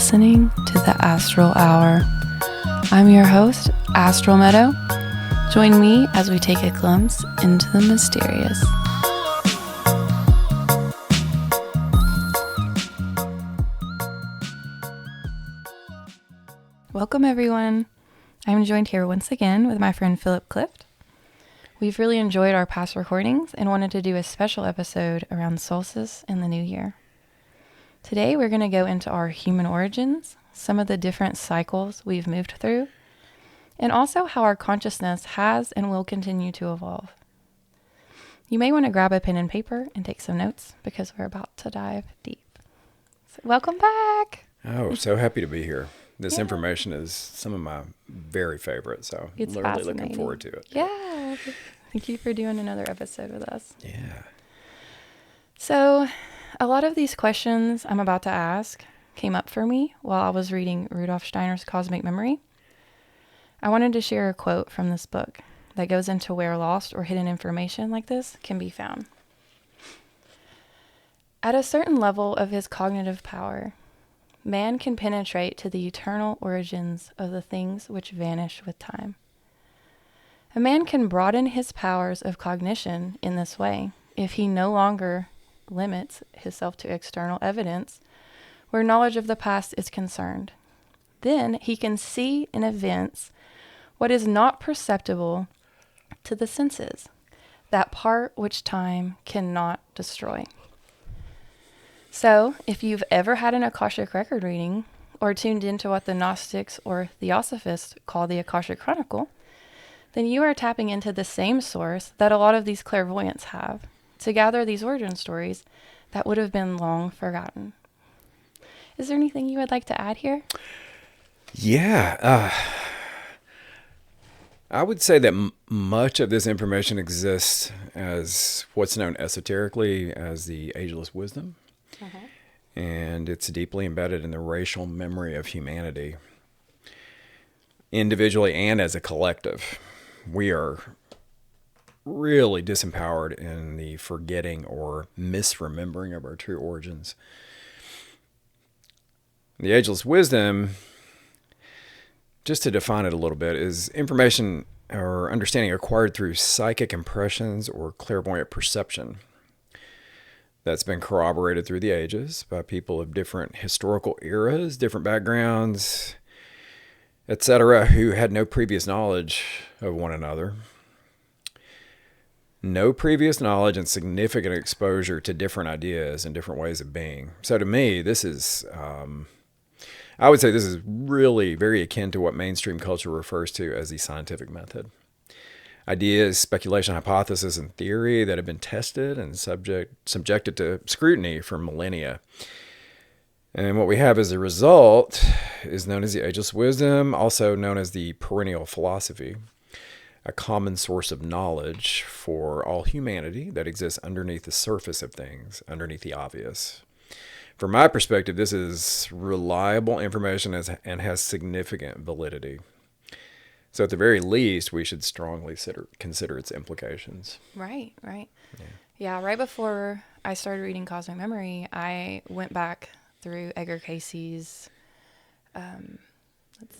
listening to the Astral Hour. I'm your host, Astral Meadow. Join me as we take a glimpse into the mysterious. Welcome, everyone. I'm joined here once again with my friend Philip Clift. We've really enjoyed our past recordings and wanted to do a special episode around solstice and the new year. Today, we're going to go into our human origins, some of the different cycles we've moved through, and also how our consciousness has and will continue to evolve. You may want to grab a pen and paper and take some notes because we're about to dive deep. So welcome back. Oh, so happy to be here. This information is some of my very favorites, so It's literally looking forward to it. Yeah. Thank you for doing another episode with us. Yeah. So, a lot of these questions I'm about to ask came up for me while I was reading Rudolf Steiner's Cosmic Memory. I wanted to share a quote from this book that goes into where lost or hidden information like this can be found. At a certain level of his cognitive power, man can penetrate to the eternal origins of the things which vanish with time. A man can broaden his powers of cognition in this way if he no longer limits himself to external evidence where knowledge of the past is concerned. Then he can see in events what is not perceptible to the senses, that part which time cannot destroy. So, if you've ever had an Akashic record reading or tuned into what the Gnostics or Theosophists call the Akashic Chronicle, then you are tapping into the same source that a lot of these clairvoyants have to gather these origin stories that would have been long forgotten. Is there anything you would like to add here? Yeah. I would say that much of this information exists as what's known esoterically as the Ageless Wisdom. And it's deeply embedded in the racial memory of humanity, individually and as a collective. We are really disempowered in the forgetting or misremembering of our true origins. The Ageless Wisdom, just to define it a little bit, is information or understanding acquired through psychic impressions or clairvoyant perception that's been corroborated through the ages by people of different historical eras, different backgrounds, etc., who had no previous knowledge of one another. No previous knowledge and significant exposure to different ideas and different ways of being. So to me, this is, I would say this is really very akin to what mainstream culture refers to as the scientific method. Ideas, speculation, hypothesis, and theory that have been tested and subjected to scrutiny for millennia. And what we have as a result is known as the Ageless Wisdom, also known as the perennial philosophy, a common source of knowledge for all humanity that exists underneath the surface of things, underneath the obvious. From my perspective, this is reliable information and has significant validity. So at the very least, we should strongly consider its implications. Right. Yeah, right before I started reading Cosmic Memory, I went back through Edgar Cayce's,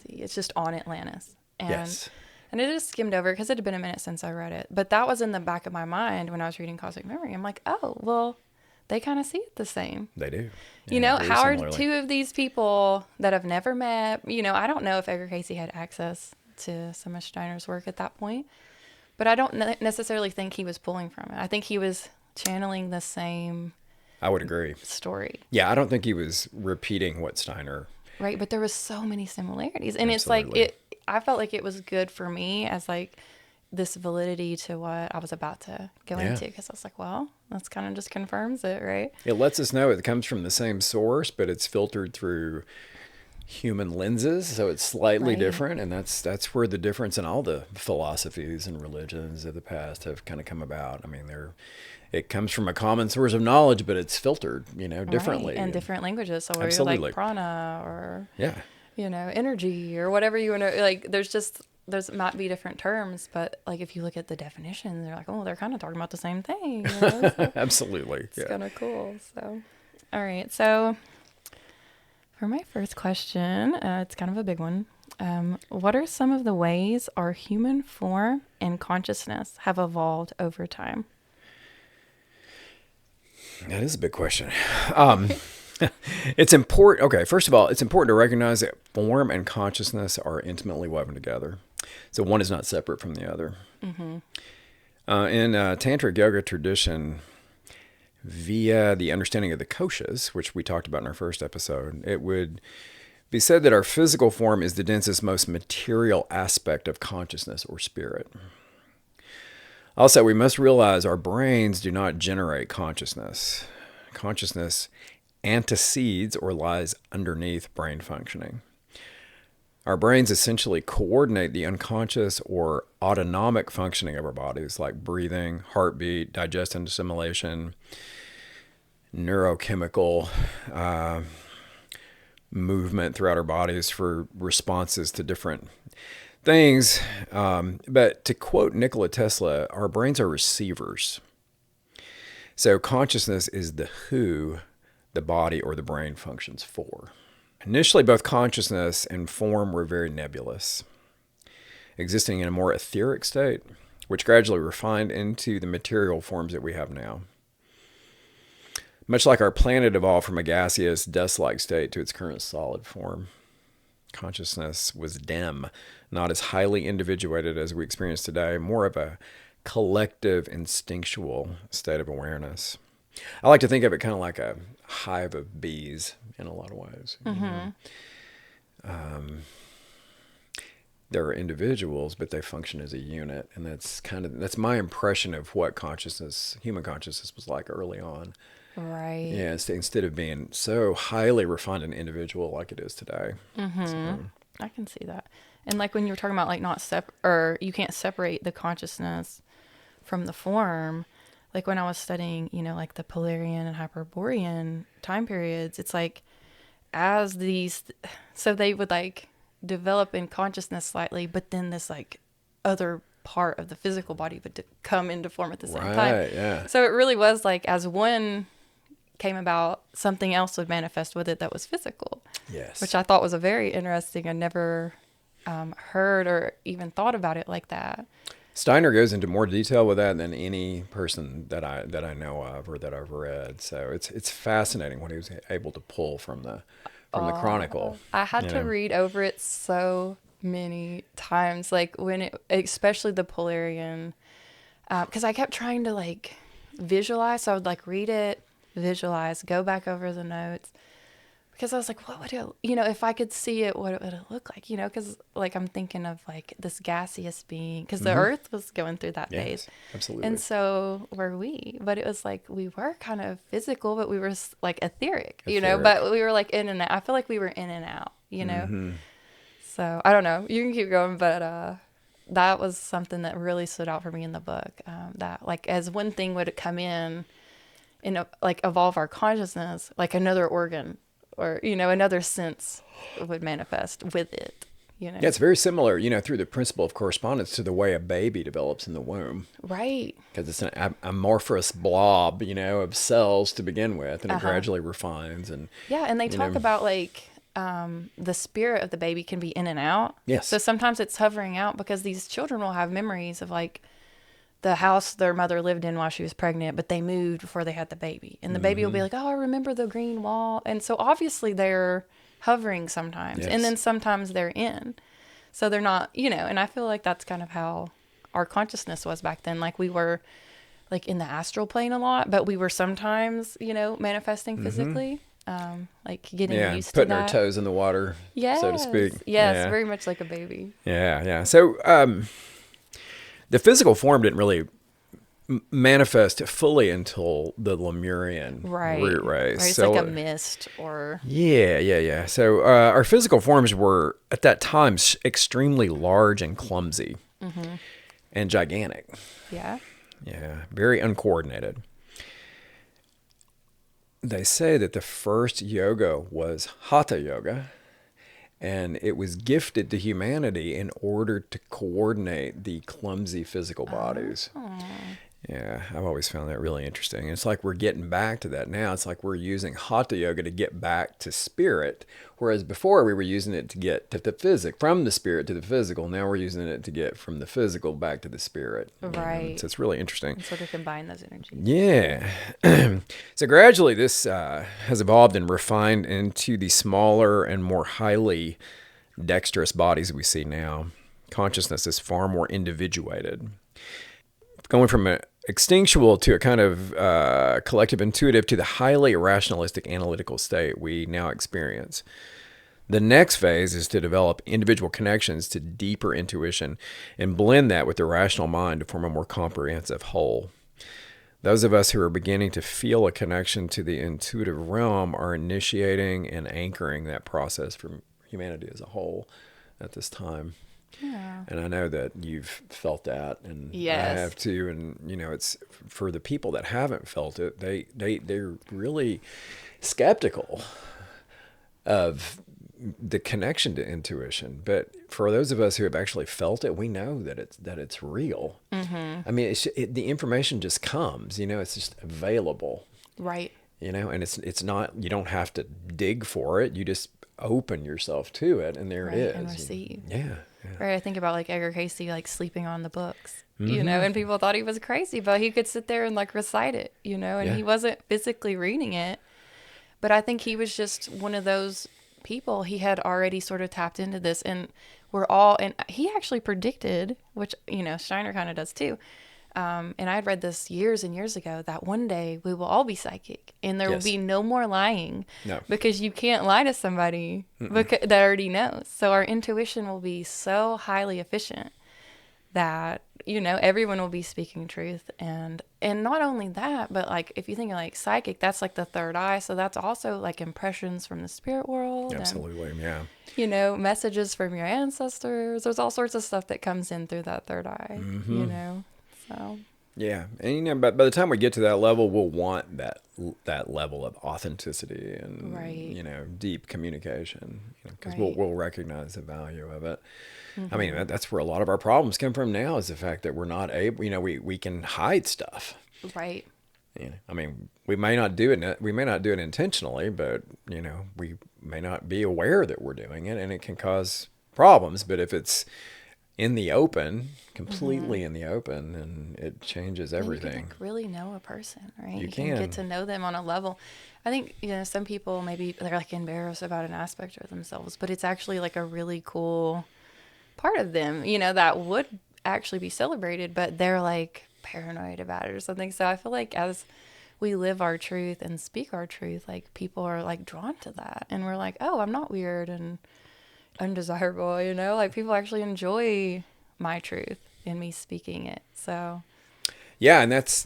it's just On Atlantis. And, yes. And I just skimmed over because it had been a minute since I read it. But that was in the back of my mind when I was reading Cosmic Memory. I'm like, oh, well, they kind of see it the same. They do. You know, how are two of these people that have never met, I don't know if Edgar Cayce had access to some of Steiner's work at that point, but I don't necessarily think he was pulling from it. I think he was channeling the same. I would agree. Story. Yeah, I don't think he was repeating what Steiner. Right, but there was so many similarities, and Absolutely. It's like I felt like it was good for me as like this validity to what I was about to go into, because I was like, well, that's kind of just confirms it, right? It lets us know it comes from the same source, but it's filtered through human lenses, so it's slightly different, and that's where the difference in all the philosophies and religions of the past have kind of come about. I mean, it comes from a common source of knowledge, but it's filtered, differently. Right. And different languages. So where you're like prana or energy or whatever you want to, like, there's might be different terms, but like if you look at the definition, they're like, oh, they're kind of talking about the same thing. So absolutely. it's kind of cool. So, all right. So For my first question, it's kind of a big one. What are some of the ways our human form and consciousness have evolved over time? That is a big question. It's important. Okay, first of all, it's important to recognize that form and consciousness are intimately woven together. So one is not separate from the other. Mm-hmm. In Tantric yoga tradition, via the understanding of the koshas, which we talked about in our first episode, it would be said that our physical form is the densest, most material aspect of consciousness or spirit. Also, we must realize our brains do not generate consciousness. Consciousness antecedes or lies underneath brain functioning. Our brains essentially coordinate the unconscious or autonomic functioning of our bodies, like breathing, heartbeat, digestion, assimilation, neurochemical movement throughout our bodies for responses to different things. But to quote Nikola Tesla, our brains are receivers. So consciousness is the who the body or the brain functions for. Initially, both consciousness and form were very nebulous, existing in a more etheric state, which gradually refined into the material forms that we have now. Much like our planet evolved from a gaseous, dust-like state to its current solid form, consciousness was dim, not as highly individuated as we experience today, more of a collective, instinctual state of awareness. I like to think of it kind of like a hive of bees in a lot of ways. Mm-hmm. There are individuals, but they function as a unit, and that's my impression of what human consciousness was like early on. Right. Yeah, instead of being so highly refined and individual like it is today. Mm-hmm. So, I can see that. And like when you were talking about like or you can't separate the consciousness from the form. Like when I was studying, like the Polarian and Hyperborean time periods, it's like so they would like develop in consciousness slightly, but then this like other part of the physical body would come into form at the same time. right, yeah. So it really was like as one came about, something else would manifest with it that was physical. Yes. Which I thought was a very interesting. I never heard or even thought about it like that. Steiner goes into more detail with that than any person that I know of or that I've read. So it's fascinating what he was able to pull from the Chronicle. I had to read over it so many times, like especially the Polarian, because I kept trying to like visualize. So I would like read it, visualize, go back over the notes. Because I was like, what would it, if I could see it, what would it look like? Because like I'm thinking of like this gaseous being, because the Earth was going through that phase. Absolutely. And so were we. But it was like we were kind of physical, but we were like etheric, but we were like in and out. I feel like we were in and out, Mm-hmm. So I don't know. You can keep going, but that was something that really stood out for me in the book. That like as one thing would come in like evolve our consciousness, like another organ or, another sense would manifest with it, Yeah, it's very similar, through the principle of correspondence to the way a baby develops in the womb. Right. Because it's an amorphous blob, of cells to begin with, and it gradually refines. And yeah, and they talk about like the spirit of the baby can be in and out. Yes. So sometimes it's hovering out because these children will have memories of like the house their mother lived in while she was pregnant, but they moved before they had the baby. And the baby will be like, oh, I remember the green wall. And so obviously they're hovering sometimes. Yes. And then sometimes they're in. So they're not, and I feel like that's kind of how our consciousness was back then. Like we were like in the astral plane a lot, but we were sometimes, manifesting physically. Like getting used to that. Putting our toes in the water, so to speak. Yes, very much like a baby. Yeah. So the physical form didn't really manifest fully until the Lemurian root race. Right. It's so, like a mist or... Yeah. So our physical forms were, at that time, extremely large and clumsy and gigantic. Yeah. Yeah, very uncoordinated. They say that the first yoga was Hatha yoga, and it was gifted to humanity in order to coordinate the clumsy physical bodies. Yeah, I've always found that really interesting. It's like we're getting back to that now. It's like we're using hatha yoga to get back to spirit, whereas before we were using it to get to the from the spirit to the physical. Now we're using it to get from the physical back to the spirit. Right. So it's really interesting. And sort of combine those energies. Yeah. So gradually this has evolved and refined into the smaller and more highly dexterous bodies we see now. Consciousness is far more individuated, going from an instinctual to a kind of collective intuitive to the highly rationalistic analytical state we now experience. The next phase is to develop individual connections to deeper intuition and blend that with the rational mind to form a more comprehensive whole. Those of us who are beginning to feel a connection to the intuitive realm are initiating and anchoring that process for humanity as a whole at this time. Yeah. And I know that you've felt that, and Yes. I have too. And it's for the people that haven't felt it, they're really skeptical of the connection to intuition. But for those of us who have actually felt it, we know that it's real. Mm-hmm. I mean, the information just comes. It's just available. Right. And it's not. You don't have to dig for it. You just open yourself to it, and there it is. And receive. Yeah. Right. I think about like Edgar Casey, like sleeping on the books, Mm-hmm. and people thought he was crazy, but he could sit there and like recite it, and he wasn't physically reading it. But I think he was just one of those people. He had already sort of tapped into this, and and he actually predicted, which, Steiner kind of does too. And I'd read this years and years ago that one day we will all be psychic and there will be no more lying. No. Because you can't lie to somebody that already knows. So our intuition will be so highly efficient that, everyone will be speaking truth. And not only that, but like if you think of like psychic, that's like the third eye. So that's also like impressions from the spirit world. Absolutely. And, yeah. Messages from your ancestors. There's all sorts of stuff that comes in through that third eye, So. Yeah, and but by the time we get to that level, we'll want that level of authenticity and deep communication, because we'll recognize the value of it. Mm-hmm. I mean, that's where a lot of our problems come from now, is the fact that we're not able. We can hide stuff. Right. I mean, we may not do it. We may not do it intentionally, but we may not be aware that we're doing it, and it can cause problems. But if it's in the open, completely in the open, and it changes everything. You can really know a person, right? You can get to know them on a level. I think, some people maybe they're like embarrassed about an aspect of themselves, but it's actually like a really cool part of them, that would actually be celebrated, but they're like paranoid about it or something. So I feel like as we live our truth and speak our truth, like people are like drawn to that, and we're like, oh, I'm not weird and undesirable, like people actually enjoy my truth and me speaking it. So yeah, and that's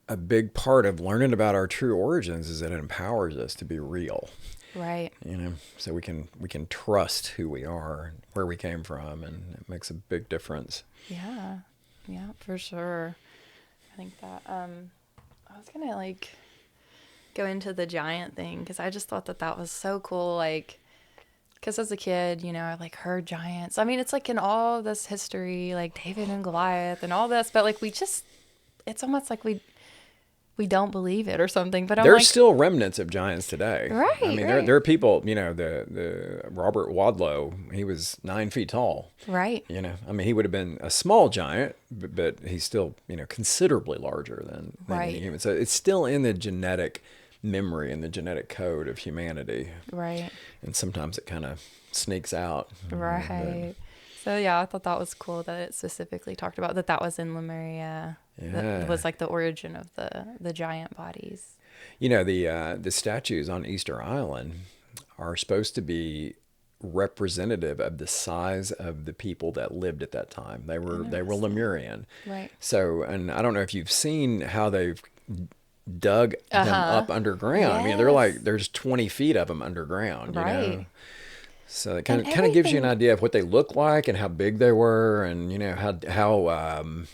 a big part of learning about our true origins is that it empowers us to be real, right? So we can trust who we are and where we came from, and it makes a big difference. Yeah for sure. I think that I was gonna like go into the giant thing, because I just thought that was so cool, like because as a kid, I like heard giants. I mean, it's like in all this history, like David and Goliath and all this, but like it's almost like we don't believe it or something. But there's still remnants of giants today. Right. I mean, there are people, the Robert Wadlow, he was 9 feet tall. Right. I mean, he would have been a small giant, but he's still, considerably larger than any human. So it's still in the genetic memory and the genetic code of humanity. Right. And sometimes it kind of sneaks out. Right. So yeah, I thought that was cool that it specifically talked about that was in Lemuria. Yeah. That was like the origin of the giant bodies. The statues on Easter Island are supposed to be representative of the size of the people that lived at that time. They were Lemurian. Right. So, and I don't know if you've seen how they've dug them up underground. Yes. I mean, there's 20 feet of them underground, right. So it kind of gives you an idea of what they look like and how big they were, and how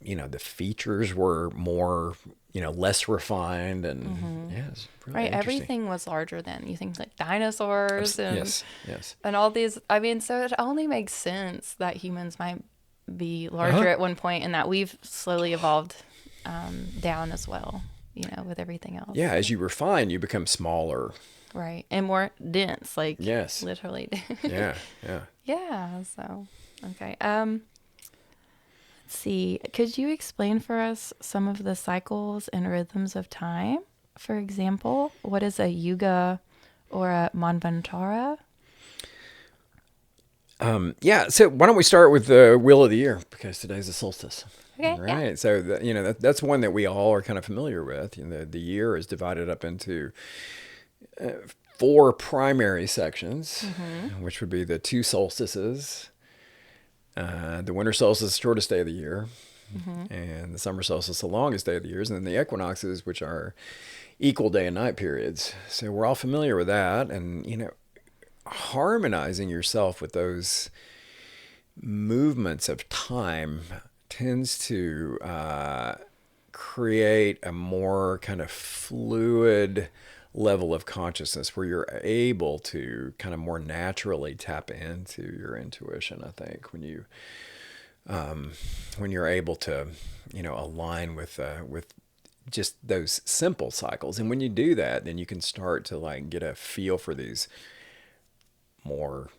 the features were more, less refined, and it's really right. Everything was larger then. You think like dinosaurs and yes, and all these. I mean, so it only makes sense that humans might be larger at one point, and that we've slowly evolved down as well, with everything else. Yeah, as you refine, you become smaller. Right. And more dense, like yes. Literally. Yeah. Yeah. So, okay. Let's see. Could you explain for us some of the cycles and rhythms of time? For example, what is a yuga or a manvantara? Yeah. So why don't we start with the wheel of the year, because today's the solstice. Okay. Right. Yeah. So that's one that we all are kind of familiar with. The year is divided up into 4 primary sections, which would be the 2 solstices, the winter solstice, the shortest day of the year, and the summer solstice, the longest day of the year, and then the equinoxes, which are equal day and night periods. So we're all familiar with that, and harmonizing yourself with those movements of time tends to create a more kind of fluid level of consciousness where you're able to kind of more naturally tap into your intuition. I think when you're able to align with just those simple cycles, and when you do that, then you can start to like get a feel for these more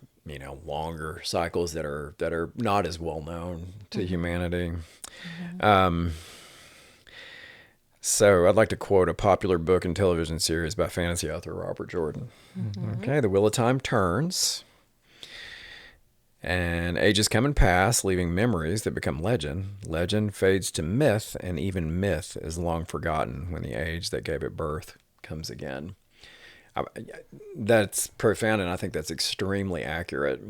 longer cycles that are not as well known to humanity. So I'd like to quote a popular book and television series by fantasy author Robert Jordan. Okay, the wheel of time turns, and ages come and pass, leaving memories that become legend. Legend fades to myth, and even myth is long forgotten when the age that gave it birth comes again. That's profound, and I think that's extremely accurate,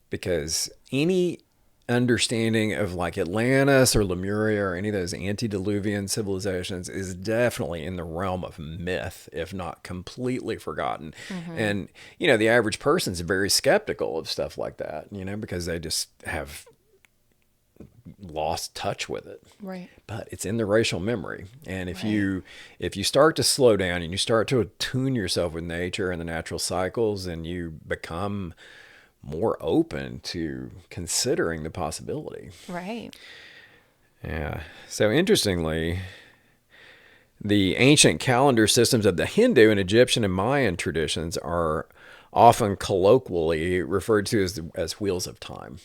because any understanding of like Atlantis or Lemuria or any of those antediluvian civilizations is definitely in the realm of myth, if not completely forgotten. And the average person's very skeptical of stuff like that, because they just have lost touch with it. Right. But it's in the racial memory, and if you start to slow down and you start to attune yourself with nature and the natural cycles, and you become more open to considering the possibility. Right. Yeah. So interestingly, the ancient calendar systems of the Hindu and Egyptian and Mayan traditions are often colloquially referred to as wheels of time.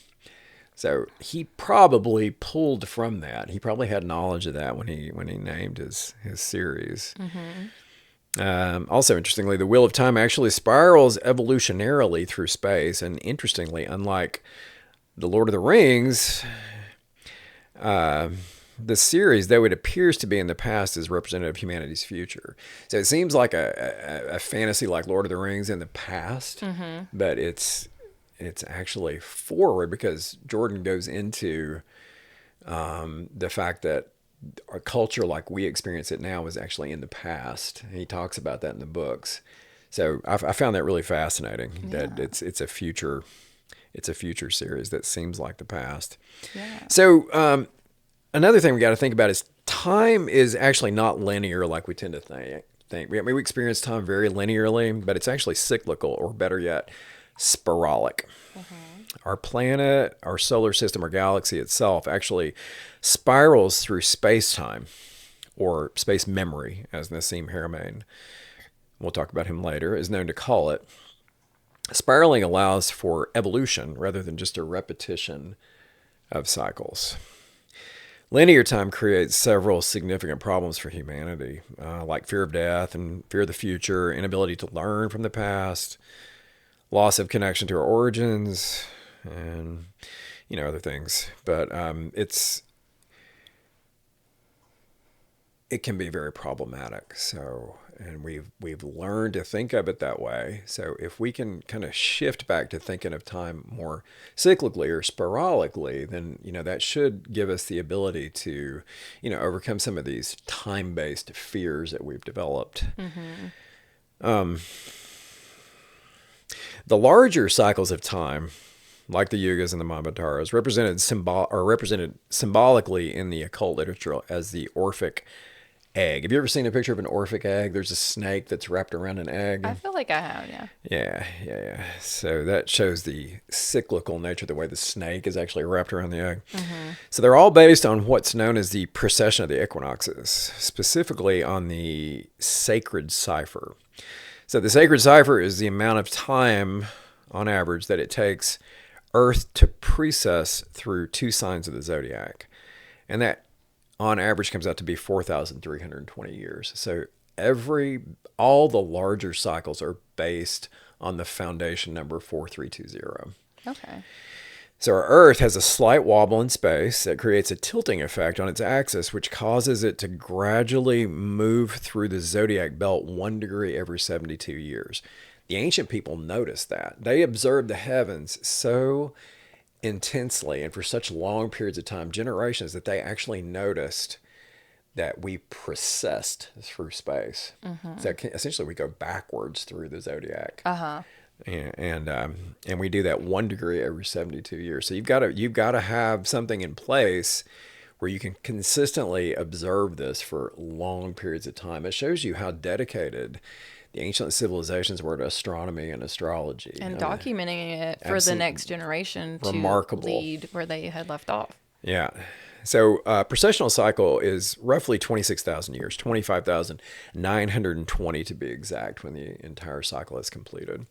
So he probably pulled from that. He probably had knowledge of that when he named his series. Also, interestingly, the wheel of time actually spirals evolutionarily through space. And interestingly, unlike the Lord of the Rings, the series, though it appears to be in the past, is representative of humanity's future. So it seems like a fantasy like Lord of the Rings in the past, but it's actually forward, because Jordan goes into the fact that a culture like we experience it now was actually in the past. And he talks about that in the books. So I found that really fascinating, that it's a future series that seems like the past. Yeah. So another thing we got to think about is time is actually not linear like we tend to think. We experience time very linearly, but it's actually cyclical, or better yet, sporadic. Our planet, our solar system, our galaxy itself actually spirals through space-time, or space memory, as Nassim Haramein, we'll talk about him later, is known to call it. Spiraling allows for evolution rather than just a repetition of cycles. Linear time creates several significant problems for humanity, like fear of death and fear of the future, inability to learn from the past, loss of connection to our origins, and other things. But it can be very problematic. So, and we've learned to think of it that way. So if we can kind of shift back to thinking of time more cyclically or sporadically, then that should give us the ability to overcome some of these time-based fears that we've developed. The larger cycles of time, like the yugas and the manvantaras, represented symbolically in the occult literature as the Orphic egg. Have you ever seen a picture of an Orphic egg? There's a snake that's wrapped around an egg. I feel like I have, yeah. Yeah. So that shows the cyclical nature, the way the snake is actually wrapped around the egg. So they're all based on what's known as the precession of the equinoxes, specifically on the sacred cipher. So the sacred cipher is the amount of time, on average, that it takes Earth to precess through 2 signs of the zodiac. And that, on average, comes out to be 4,320 years. So all the larger cycles are based on the foundation number 4320. Okay. So our Earth has a slight wobble in space that creates a tilting effect on its axis, which causes it to gradually move through the zodiac belt 1 degree every 72 years. The ancient people noticed that. They observed the heavens so intensely and for such long periods of time, generations, that they actually noticed that we precessed through space. So essentially we go backwards through the zodiac. And we do that 1 degree every 72 years. So you've got to have something in place where you can consistently observe this for long periods of time. It shows you how dedicated the ancient civilizations were to astronomy and astrology. And documenting it for the next generation to lead where they had left off. Yeah. So precessional cycle is roughly 26,000 years, 25,920 to be exact, when the entire cycle is completed.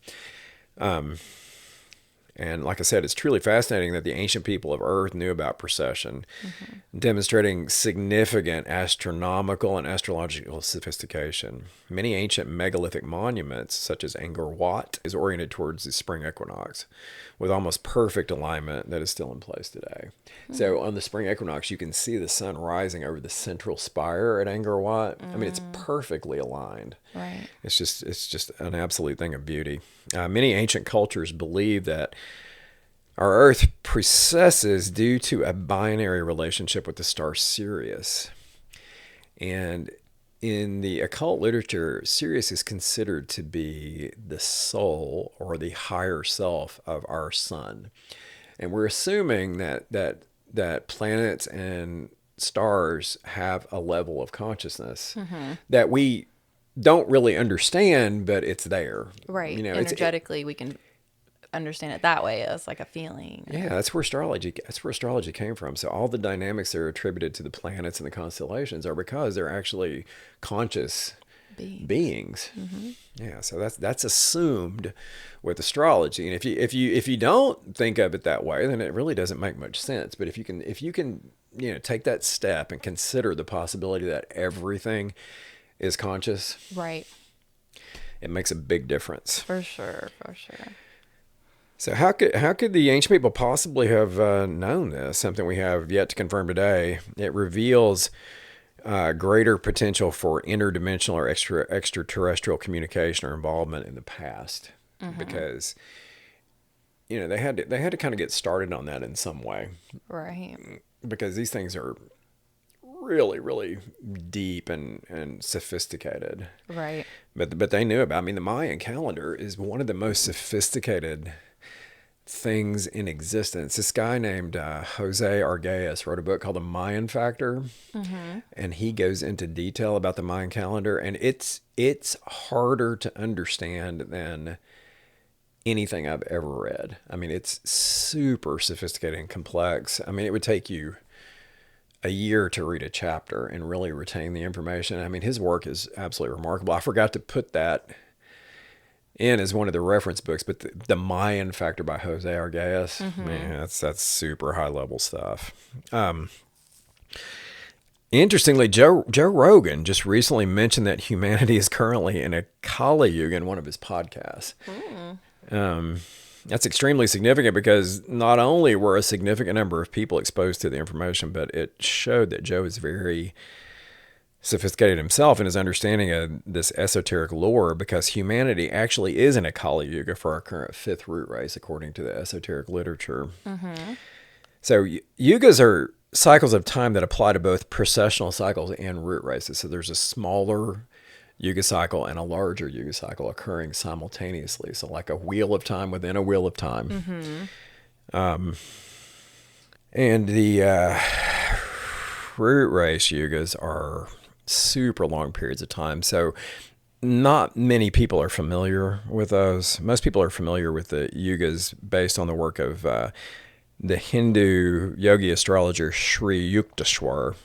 And like I said, it's truly fascinating that the ancient people of Earth knew about precession, demonstrating significant astronomical and astrological sophistication. Many ancient megalithic monuments, such as Angkor Wat, is oriented towards the spring equinox, with almost perfect alignment that is still in place today. So on the spring equinox, you can see the sun rising over the central spire at Angkor Wat. I mean, it's perfectly aligned. Right. It's just an absolute thing of beauty. Many ancient cultures believe that our Earth precesses due to a binary relationship with the star Sirius. And in the occult literature, Sirius is considered to be the soul or the higher self of our sun. And we're assuming that planets and stars have a level of consciousness that we don't really understand, but it's there. Right. Energetically, we can understand it that way, as like a feeling. Yeah, that's where astrology came from. So all the dynamics that are attributed to the planets and the constellations are because they're actually conscious beings. Yeah, so that's assumed with astrology. And if you don't think of it that way, then it really doesn't make much sense. But if you can take that step and consider the possibility that everything is conscious, right, it makes a big difference. For sure. So how could the ancient people possibly have known this? Something we have yet to confirm today. It reveals greater potential for interdimensional or extraterrestrial communication or involvement in the past, because they had to kind of get started on that in some way, right? Because these things are really, really deep and sophisticated, right? But they knew about. I mean, the Mayan calendar is one of the most sophisticated things in existence. This guy named Jose Argüelles wrote a book called The Mayan Factor, and he goes into detail about the Mayan calendar, and it's harder to understand than anything I've ever read. I mean, it's super sophisticated and complex. I mean, it would take you a year to read a chapter and really retain the information. I mean, his work is absolutely remarkable. I forgot to put that in as one of the reference books, but the Mayan Factor by Jose Argüelles, man, that's super high level stuff. Interestingly, Joe Rogan just recently mentioned that humanity is currently in a Kali Yuga in one of his podcasts. That's extremely significant because not only were a significant number of people exposed to the information, but it showed that Joe is very sophisticated himself in his understanding of this esoteric lore, because humanity actually is in a Kali Yuga for our current 5th root race, according to the esoteric literature. So yugas are cycles of time that apply to both precessional cycles and root races. So there's a smaller yuga cycle and a larger yuga cycle occurring simultaneously. So like a wheel of time within a wheel of time. And the root race yugas are super long periods of time. So not many people are familiar with those. Most people are familiar with the yugas based on the work of the Hindu yogi astrologer Sri Yukteswar.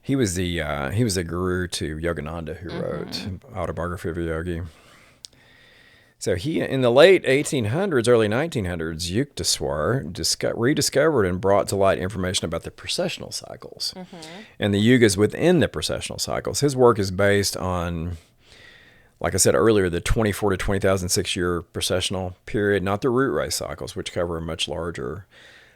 He was the guru to Yogananda, who wrote Autobiography of a Yogi. So he, in the late 1800s, early 1900s, Yukteswar rediscovered and brought to light information about the precessional cycles and the yugas within the precessional cycles. His work is based on, like I said earlier, the 24 to 20,006 year precessional period, not the root race cycles, which cover a much larger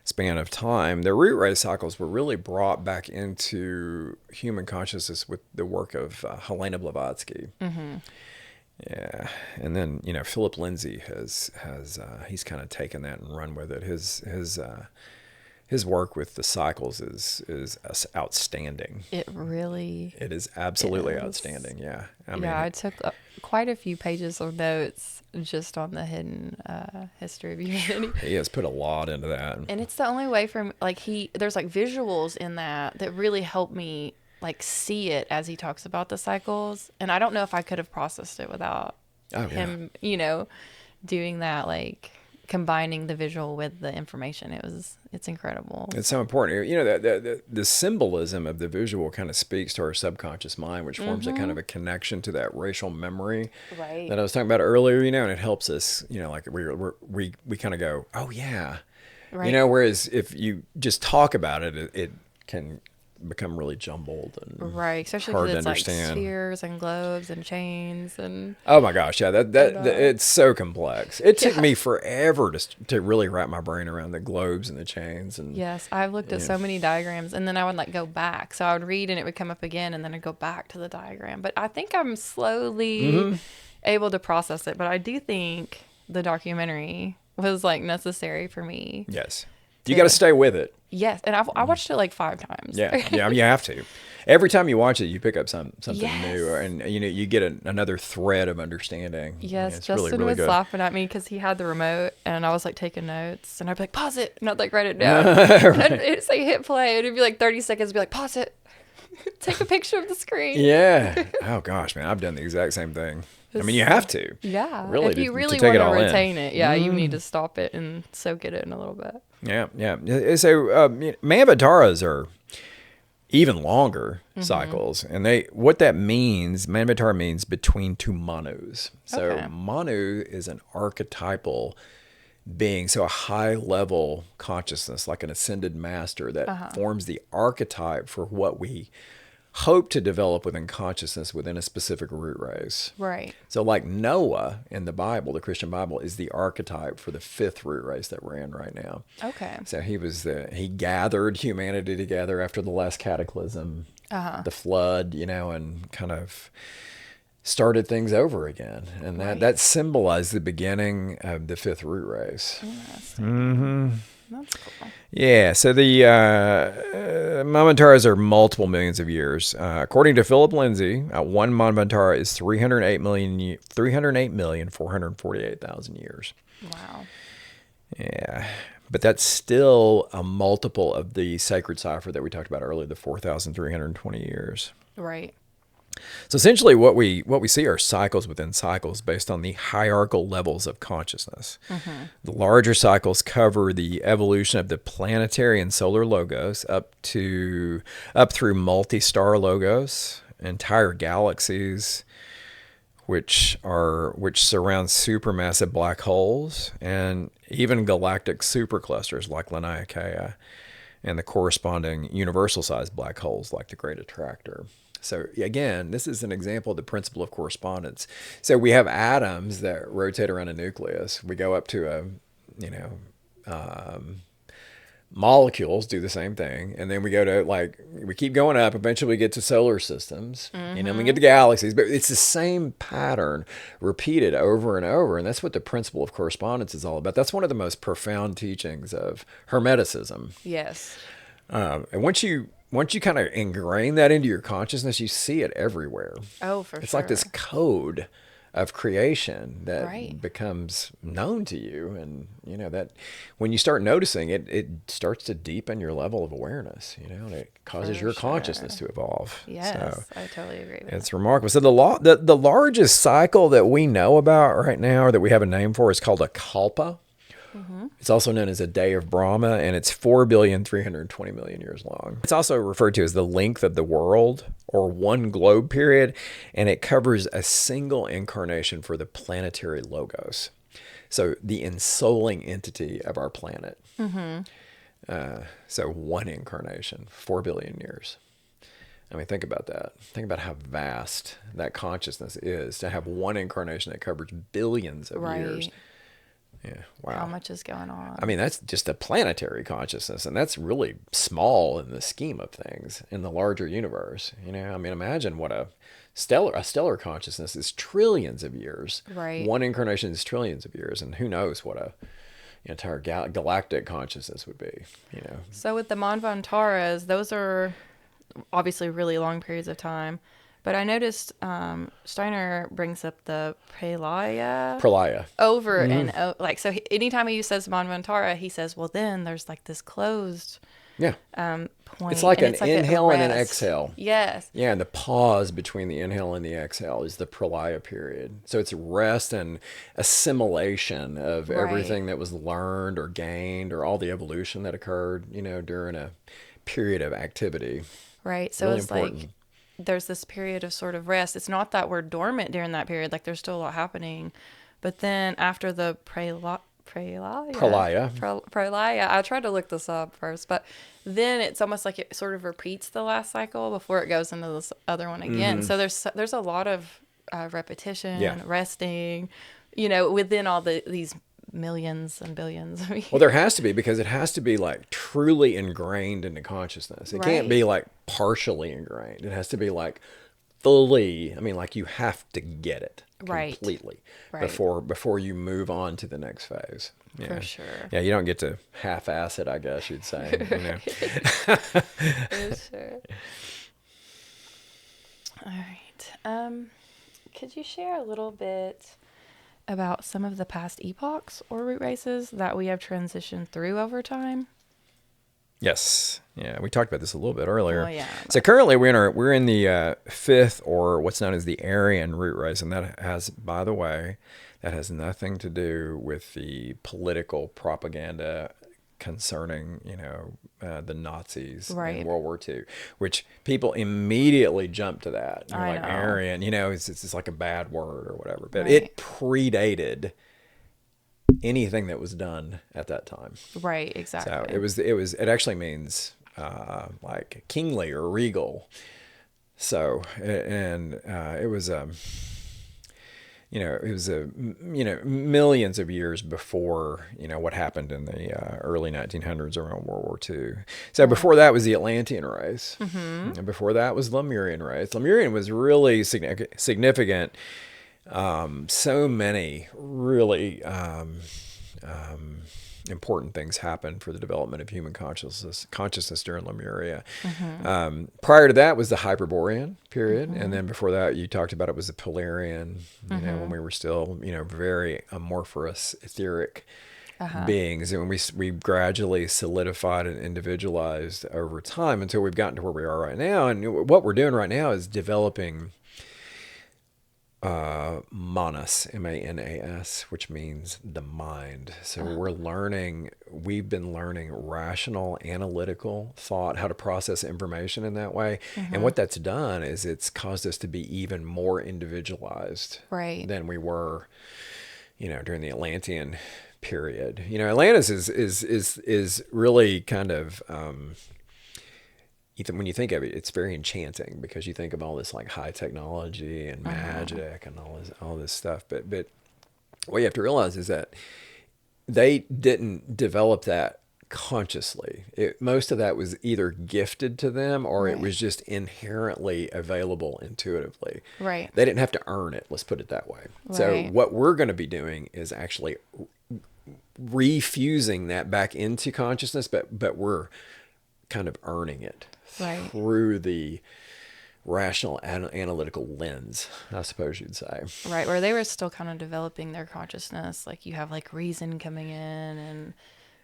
span of time. The root race cycles were really brought back into human consciousness with the work of Helena Blavatsky. Yeah, and then Philip Lindsay has he's kind of taken that and run with it. His work with the cycles is outstanding. It is absolutely is. Outstanding. Yeah, I took quite a few pages of notes just on the hidden history of humanity. He has put a lot into that, and it's the only way for there's visuals in that really help me see it as he talks about the cycles. And I don't know if I could have processed it without him, doing that, combining the visual with the information. It's incredible. It's so important. The symbolism of the visual kind of speaks to our subconscious mind, which forms a kind of a connection to that racial memory that I was talking about earlier, and it helps us, we kind of go, oh yeah. Right. Whereas if you just talk about it, it can become really jumbled and especially hard because to it's understand. Spheres and globes and chains and oh my gosh, yeah, that it's so complex. It took me forever to really wrap my brain around the globes and the chains. And yes, I've looked at so many diagrams, and then I would go back. So I would read and it would come up again, and then I'd go back to the diagram. But I think I'm slowly able to process it. But I do think the documentary was necessary for me. Yes. You got to stay with it. Yes, and I watched it 5 times. Yeah, you have to. Every time you watch it, you pick up something new, and you get another thread of understanding. Yes, Justin was laughing at me because he had the remote, and I was taking notes, and I'd be pause it, and I'd write it down. And it'd say hit play, and it'd be 30 seconds, be pause it, take a picture of the screen. Yeah. Oh gosh, man, I've done the exact same thing. You have to. Yeah. Really, if you really want to retain it, you need to stop it and soak it in a little bit. Yeah. So Manvataras are even longer cycles, and what that means, Manvatara means between two manus. So Manu is an archetypal being, so a high level consciousness, like an ascended master that forms the archetype for what we hope to develop within consciousness within a specific root race. Right. So Noah in the Bible, the Christian Bible, is the archetype for the 5th root race that we're in right now. Okay. So he gathered humanity together after the last cataclysm, the flood, and kind of started things over again. And that symbolized the beginning of the 5th root race. Interesting. That's cool. Yeah, so the Manvataras are multiple millions of years. According to Philip Lindsay, one Manvatara is 308,448,000 years. Wow. Yeah, but that's still a multiple of the sacred cipher that we talked about earlier, the 4,320 years. Right. So essentially what we see are cycles within cycles based on the hierarchical levels of consciousness. The larger cycles cover the evolution of the planetary and solar logos up through multi-star logos, entire galaxies, which surround supermassive black holes, and even galactic superclusters like Laniakea, and the corresponding universal-sized black holes like the Great Attractor. So again, this is an example of the principle of correspondence. So we have atoms that rotate around a nucleus. We go up to molecules do the same thing, and then we go to we keep going up. Eventually, we get to solar systems, and then we get to galaxies. But it's the same pattern repeated over and over, and that's what the principle of correspondence is all about. That's one of the most profound teachings of Hermeticism. Yes. And once you kind of ingrain that into your consciousness, you see it everywhere. Oh, for it's sure. like this code of creation that Right. becomes known to you. And, that when you start noticing it, it starts to deepen your level of awareness, and it causes For your sure. consciousness to evolve. So Yes, I totally agree with it's that. remarkable. So the largest cycle that we know about right now, or that we have a name for, is called a kalpa. Mm-hmm. It's also known as a day of Brahma, and it's 4,320,000,000 years long. It's also referred to as the length of the world, or one globe period, and it covers a single incarnation for the planetary logos. So the ensouling entity of our planet. Mm-hmm. So one incarnation, 4 billion years. I mean, think about that. Think about how vast that consciousness is, to have one incarnation that covers billions of years. Right. Yeah, How wow. much is going on? I mean, that's just a planetary consciousness, and that's really small in the scheme of things in the larger universe. I mean, imagine what a stellar consciousness is, trillions of years. Right. One incarnation is trillions of years, and who knows what a entire galactic consciousness would be. So with the Manvantaras, those are obviously really long periods of time. But I noticed Steiner brings up the Pralaya Pralaya. over and like, so anytime he says Manvantara, he says, well, then there's like this closed Yeah. point. It's like and an it's like inhale and an rest. exhale. Yes. Yeah, and the pause between the inhale and the exhale is the pralaya period. So it's rest and assimilation of Right. everything that was learned or gained, or all the evolution that occurred, during a period of activity. Right. So Really it's like important. there's this period of sort of rest. It's not that we're dormant during that period, like there's still a lot happening. But then after the Pralaya. pralaya, I tried to look this up first, but then it's almost like it sort of repeats the last cycle before it goes into this other one again. So there's a lot of repetition, Yeah. resting, within all these millions and billions of years. Well, there has to be, because it has to be like truly ingrained into consciousness. It can't be Right. like partially ingrained. It has to be like fully. I mean, like you have to get it Right. completely Right. before you move on to the next phase. Yeah. For sure. Yeah, you don't get to half-ass it, I guess you'd say. For sure. All right. Could you share a little bit about some of the past epochs or root races that we have transitioned through over time? Yes. Yeah, we talked about this a little bit earlier. Well, yeah. So currently we're in the fifth, or what's known as the Aryan root race, and that has, by the way, that has nothing to do with the political propaganda concerning, the Nazis Right. in World War II, which people immediately jump to that. You're I like, know. Aryan, it's like a bad word or whatever, but Right. it predated anything that was done at that time. Right, exactly. So it actually means like kingly or regal. So, and it was millions of years before, what happened in the early 1900s around World War II. So before that was the Atlantean race. Mm-hmm. And before that was Lemurian race. Lemurian was really significant. So many really important things happened for the development of human consciousness during Lemuria. Prior to that was the Hyperborean period, and then before that, you talked about, it was the Polarian. When we were still, very amorphous, etheric beings, and we gradually solidified and individualized over time until we've gotten to where we are right now. And what we're doing right now is developing manas, M-A-N-A-S, which means the mind. So we've been learning rational, analytical thought, how to process information in that way. And what that's done is it's caused us to be even more individualized Right. than we were, during the Atlantean period. Atlantis is really kind of, when you think of it, it's very enchanting, because you think of all this like high technology and magic and all this stuff. But what you have to realize is that they didn't develop that consciously. Most of that was either gifted to them, or it was just inherently available intuitively. Right. They didn't have to earn it. Let's put it that way. So Right. what we're going to be doing is actually refusing that back into consciousness, but we're kind of earning it Right. through the rational analytical lens, I suppose you'd say. Right, where they were still kind of developing their consciousness. Like you have like reason coming in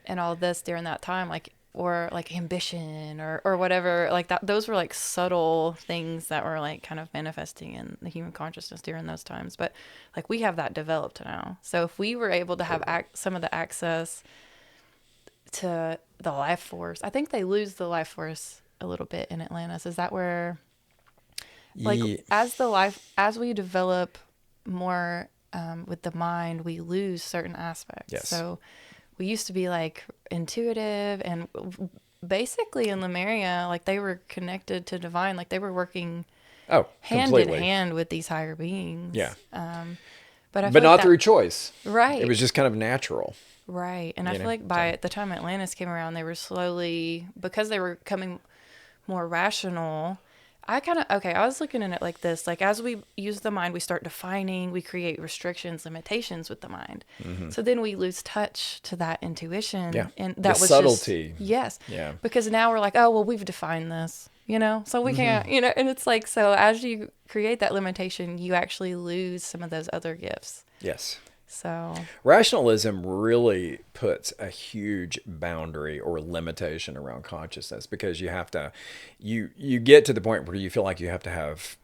and all this during that time, like, or like ambition or whatever, like that. Those were like subtle things that were like kind of manifesting in the human consciousness during those times. But like we have that developed now. So if we were able to have some of the access to the life force, I think they lose the life force a little bit in Atlantis. Is that where, like, as we develop more with the mind, we lose certain aspects. Yes. So we used to be like intuitive, and basically in Lemuria, like they were connected to divine, like they were working hand completely. in hand with these higher beings. Yeah. But But not through choice. Right. It was just kind of natural. Right. And I feel like by the time Atlantis came around, they were slowly, because they were becoming more rational. I was looking at it like this. Like, as we use the mind, we start defining, we create restrictions, limitations with the mind. Mm-hmm. So then we lose touch to that intuition. Yeah. And that was subtlety. Yes. Yeah. Because now we're like, oh, well, we've defined this, so we can't, and it's like, so as you create that limitation, you actually lose some of those other gifts. Yes. So rationalism really puts a huge boundary or limitation around consciousness, because you have to, you get to the point where you feel like you have to have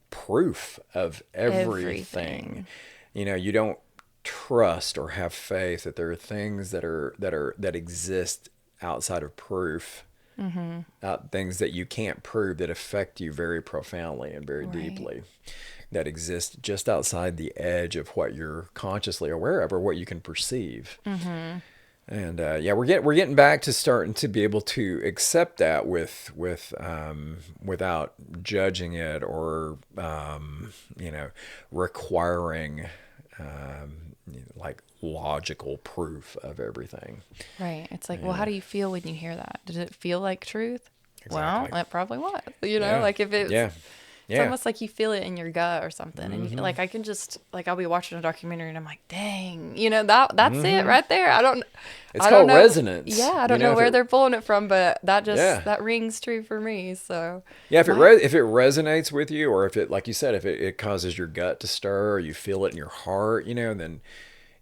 proof of everything. You don't trust or have faith that there are things that exist outside of proof. Mm-hmm. Things that you can't prove that affect you very profoundly and very deeply, that exist just outside the edge of what you're consciously aware of or what you can perceive. Mm-hmm. And we're getting back to starting to be able to accept that without judging it or requiring like logical proof of everything. Right. It's like, well, how do you feel when you hear that? Does it feel like truth? Exactly. Well, it probably was. Like if it's, it's almost like you feel it in your gut or something. Mm-hmm. And like, I can just, like, I'll be watching a documentary and I'm like, dang, that's it right there. It's called resonance. Yeah. I don't know where they're pulling it from, but that rings true for me. So if it resonates with you, or if it, like you said, if it causes your gut to stir, or you feel it in your heart, then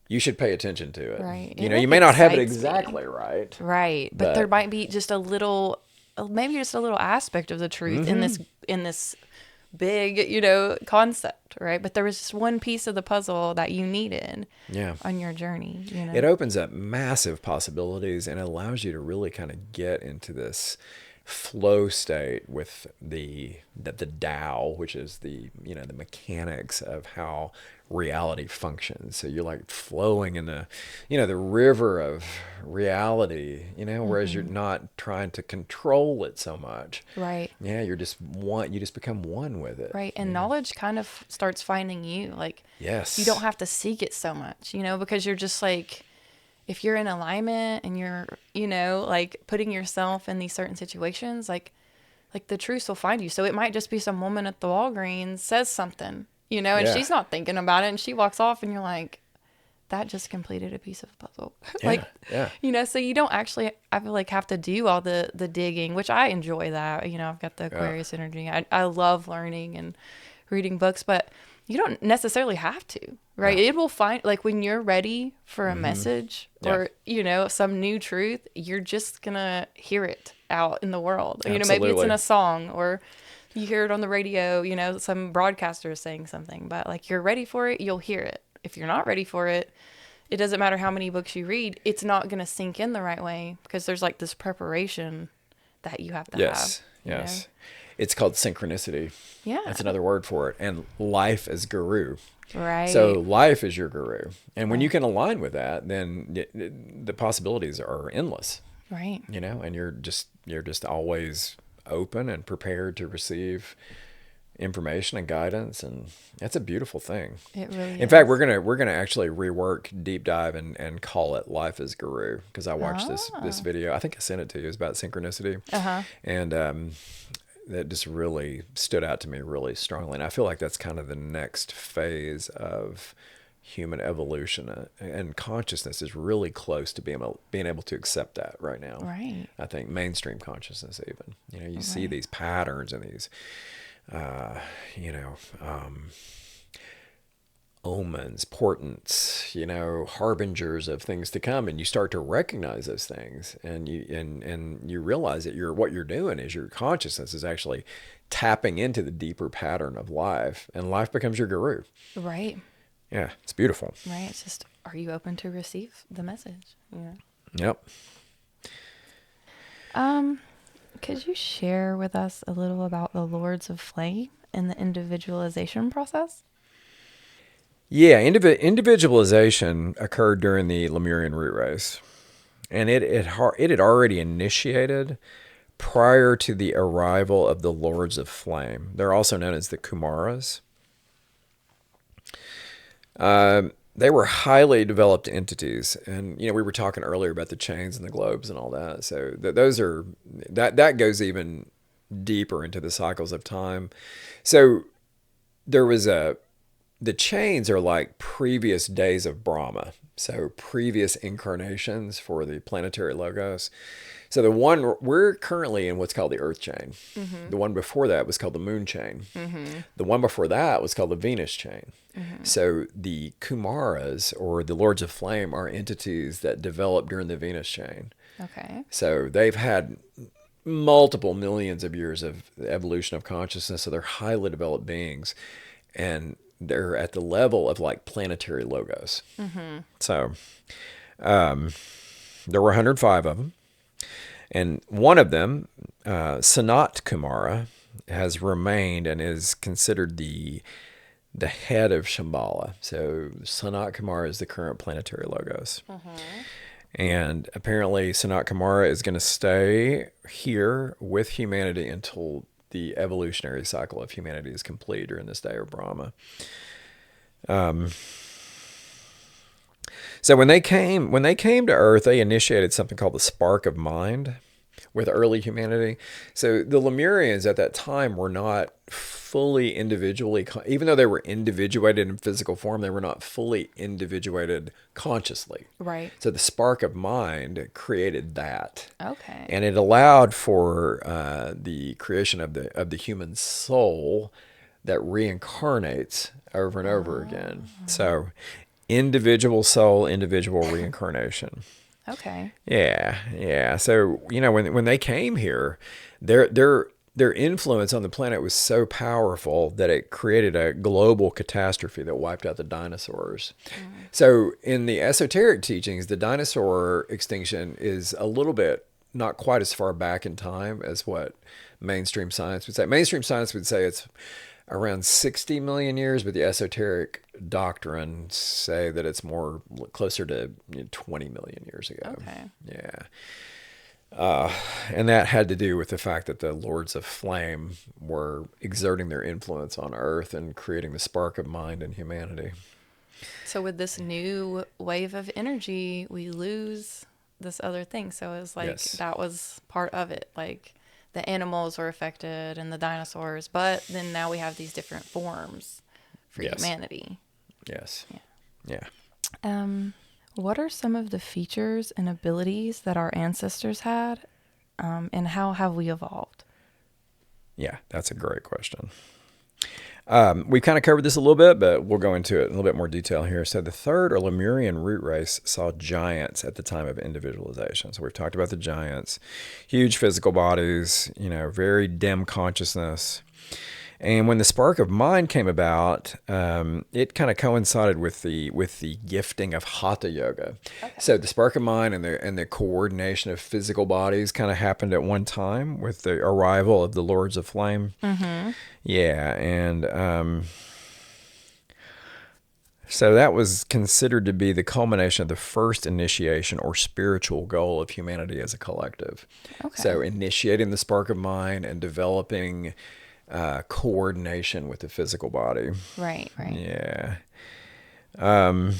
you should pay attention to it. Right. You may not have it exactly right. Right. But there might be just maybe just a little aspect of the truth in this big, concept, right? But there was just one piece of the puzzle that you needed on your journey. It opens up massive possibilities and allows you to really kind of get into this flow state with the Tao, which is the mechanics of how reality functions. So you're like flowing in the river of reality, whereas you're not trying to control it so much. Right. Yeah, you just become one with it. Right. And knowledge kind of starts finding you. Like, yes, you don't have to seek it so much, because you're just like, if you're in alignment and you're, like putting yourself in these certain situations, like the truth will find you. So it might just be some woman at the Walgreens says something, and she's not thinking about it, and she walks off, and you're like, that just completed a piece of the puzzle. So you don't actually, I feel like, have to do all the digging, which I enjoy that. I've got the Aquarius energy. I love learning and reading books, but you don't necessarily have to, right? It will find, like, when you're ready for a message or, some new truth, you're just going to hear it out in the world. Absolutely. Maybe it's in a song, or you hear it on the radio, some broadcaster is saying something, but like, you're ready for it, you'll hear it. If you're not ready for it, it doesn't matter how many books you read, it's not going to sink in the right way, because there's like this preparation that you have to have. Yes. It's called synchronicity. Yeah. That's another word for it. And life is guru. Right. So life is your guru. And when you can align with that, then the possibilities are endless. Right. And you're just always open and prepared to receive information and guidance, and that's a beautiful thing. It really is. In fact, we're gonna actually rework, deep dive, and call it Life is Guru, because I watched this video. I think I sent it to you. It was about synchronicity. And that just really stood out to me really strongly. And I feel like that's kind of the next phase of human evolution, and consciousness is really close to being able to accept that right now. Right. I think mainstream consciousness, even, you see Right. these patterns and these, you know, omens, portents, harbingers of things to come, and you start to recognize those things, and you realize that what you're doing is your consciousness is actually tapping into the deeper pattern of life, and life becomes your guru. Right. Yeah, it's beautiful. Right. It's just, are you open to receive the message? Yeah. Yep. Could you share with us a little about the Lords of Flame and the individualization process? Yeah, individualization occurred during the Lemurian root race, and it had already initiated prior to the arrival of the Lords of Flame. They're also known as the Kumaras. They were highly developed entities, and we were talking earlier about the chains and the globes and all that. So that goes even deeper into the cycles of time. So there was the chains are like previous days of Brahma, so previous incarnations for the planetary logos. So the one we're currently in, what's called the Earth chain. Mm-hmm. The one before that was called the Moon chain. Mm-hmm. The one before that was called the Venus chain. Mm-hmm. So the Kumaras, or the Lords of Flame, are entities that developed during the Venus chain. Okay. So they've had multiple millions of years of evolution of consciousness, so they're highly developed beings, and they're at the level of like planetary logos. Mm-hmm. So there were 105 of them. And one of them, Sanat Kumara, has remained and is considered the head of Shambhala. So Sanat Kumara is the current planetary logos. Mm-hmm. And apparently Sanat Kumara is going to stay here with humanity until the evolutionary cycle of humanity is complete during this day of Brahma. So when they came to Earth, they initiated something called the spark of mind with early humanity. So the Lemurians at that time were not fully individually, even though they were individuated in physical form, they were not fully individuated consciously. Right. So the spark of mind created that. Okay. And it allowed for the creation of the human soul that reincarnates over and over again. So individual soul, individual reincarnation. Okay. Yeah. So when they came here, their influence on the planet was so powerful that it created a global catastrophe that wiped out the dinosaurs. Mm. So in the esoteric teachings, the dinosaur extinction is a little bit not quite as far back in time as what mainstream science would say. Mainstream science would say it's around 60 million years, but the esoteric doctrine say that it's more closer to 20 million years ago. Okay. Yeah. And that had to do with the fact that the Lords of Flame were exerting their influence on Earth and creating the spark of mind in humanity. So with this new wave of energy, we lose this other thing. So it was like, yes, that was part of it. Like the animals were affected and the dinosaurs, but then now we have these different forms for humanity. Yes. Yeah. What are some of the features and abilities that our ancestors had, and how have we evolved? Yeah, that's a great question. We've kind of covered this a little bit, but we'll go into it in a little bit more detail here. So the third or Lemurian root race saw giants at the time of individualization. So we've talked about the giants, huge physical bodies, very dim consciousness. And when the spark of mind came about, it kind of coincided with the gifting of Hatha yoga. Okay. So the spark of mind and the coordination of physical bodies kind of happened at one time with the arrival of the Lords of Flame. Mm-hmm. Yeah, and so that was considered to be the culmination of the first initiation or spiritual goal of humanity as a collective. Okay. So initiating the spark of mind and developing coordination with the physical body. Right. Yeah. The